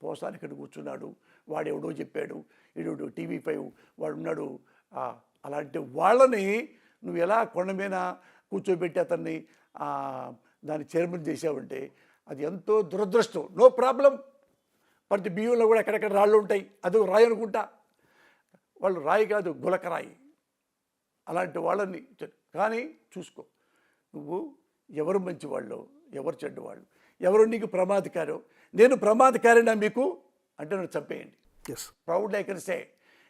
పోసాని ఇక్కడ కూర్చున్నాడు, వాడు ఎవడో చెప్పాడు, వీడు TV5 వాడు ఉన్నాడు, అలాంటి వాళ్ళని నువ్వు ఎలా కొండ మీద కూర్చోబెట్టి అతన్ని దాన్ని చైర్మన్ చేసావంటే అది ఎంతో దురదృష్టం. నో ప్రాబ్లం, ప్రతి బియ్యంలో కూడా ఎక్కడెక్కడ రాళ్ళు ఉంటాయి, అది రాయి అనుకుంటా. వాళ్ళు రాయి కాదు, గులకరాయి. అలాంటి వాళ్ళని కానీ చూసుకో, నువ్వు ఎవరు మంచివాళ్ళు, ఎవరు చెడ్డవాళ్ళు, ఎవరు నీకు ప్రమాదకారో. నేను ప్రమాదకారినా మీకు అంటే నన్ను చంపేయండి. Yes, proud I can say,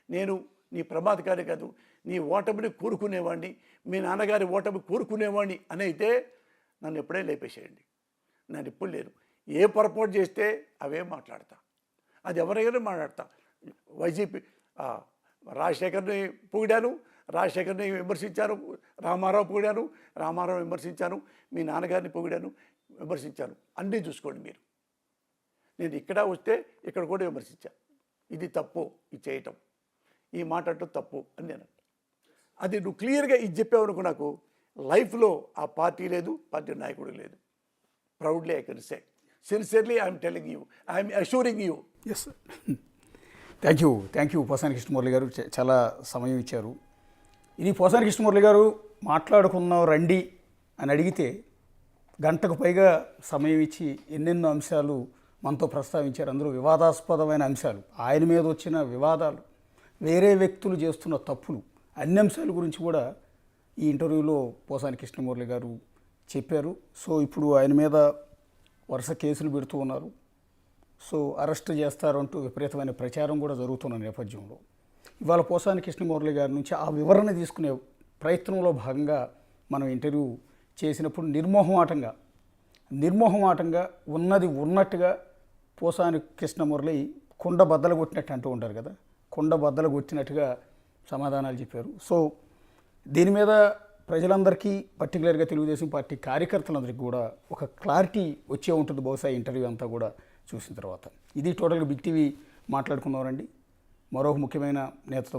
నేను నీ ప్రమాదకారి కాదు, నీ ఓటమిని కోరుకునేవాడిని, మీ నాన్నగారి ఓటమి కోరుకునేవాడిని అని అయితే నన్ను ఎప్పుడే లేపేసేయండి. నన్ను ఇప్పుడు లేరు. ఏ పొరపాటు చేస్తే అవే మాట్లాడతా, అది ఎవరైనా మాట్లాడతా. వైసీపీ రాజశేఖర్ని పొగిడాను, రాజశేఖర్ని విమర్శించాను, రామారావు పొగిడాను, రామారావు విమర్శించాను, మీ నాన్నగారిని పొగిడాను, విమర్శించాను. అన్నీ చూసుకోండి మీరు. నేను ఇక్కడ వస్తే ఇక్కడ కూడా విమర్శించాను. ఇది తప్పు, ఇది చేయటం, ఈ మాట అంటూ తప్పు అని నేను అంట. అది నువ్వు క్లియర్గా ఇది చెప్పావనుకో, నాకు లైఫ్లో ఆ పార్టీ లేదు, పార్టీ నాయకుడు లేదు. Proudly I can say, sincerely I'm telling you, I'm assuring you. Yes, thank you Posani Krishnamurali garu, చాలా సమయం ఇచ్చారు. ఇది పోసాని కృష్ణమురళి గారు మాట్లాడుకున్నాం రండి అని అడిగితే గంటకు పైగా సమయం ఇచ్చి ఎన్నెన్నో అంశాలు మనతో ప్రస్తావించారు. అందులో వివాదాస్పదమైన అంశాలు, ఆయన మీద వచ్చిన వివాదాలు, వేరే వ్యక్తులు చేస్తున్న తప్పులు, అన్ని అంశాల గురించి కూడా ఈ ఇంటర్వ్యూలో పోసాని కృష్ణమురళి గారు చెప్పారు. సో ఇప్పుడు ఆయన మీద వరుస కేసులు పెడుతూ ఉన్నారు. సో అరెస్ట్ చేస్తారంటూ విపరీతమైన ప్రచారం కూడా జరుగుతున్న నేపథ్యంలో ఇవాళ పోసాని కృష్ణమురళి గారి నుంచి ఆ వివరణ తీసుకునే ప్రయత్నంలో భాగంగా మనం ఇంటర్వ్యూ చేసినప్పుడు నిర్మోహమాటంగా ఉన్నది ఉన్నట్టుగా పోసాని కృష్ణమురళి కుండ బద్దలు కొట్టినట్టు అంటూ ఉంటారు కదా, కుండ బద్దలు కొట్టినట్టుగా సమాధానాలు చెప్పారు. సో దీని మీద ప్రజలందరికీ, పర్టికులర్గా తెలుగుదేశం పార్టీ కార్యకర్తలందరికీ కూడా ఒక క్లారిటీ వచ్చే ఉంటుంది బహుశా ఇంటర్వ్యూ అంతా కూడా చూసిన తర్వాత. ఇది టోటల్గా బిగ్ టీవీ మాట్లాడుకున్నారండి. మరొక ముఖ్యమైన నేతతో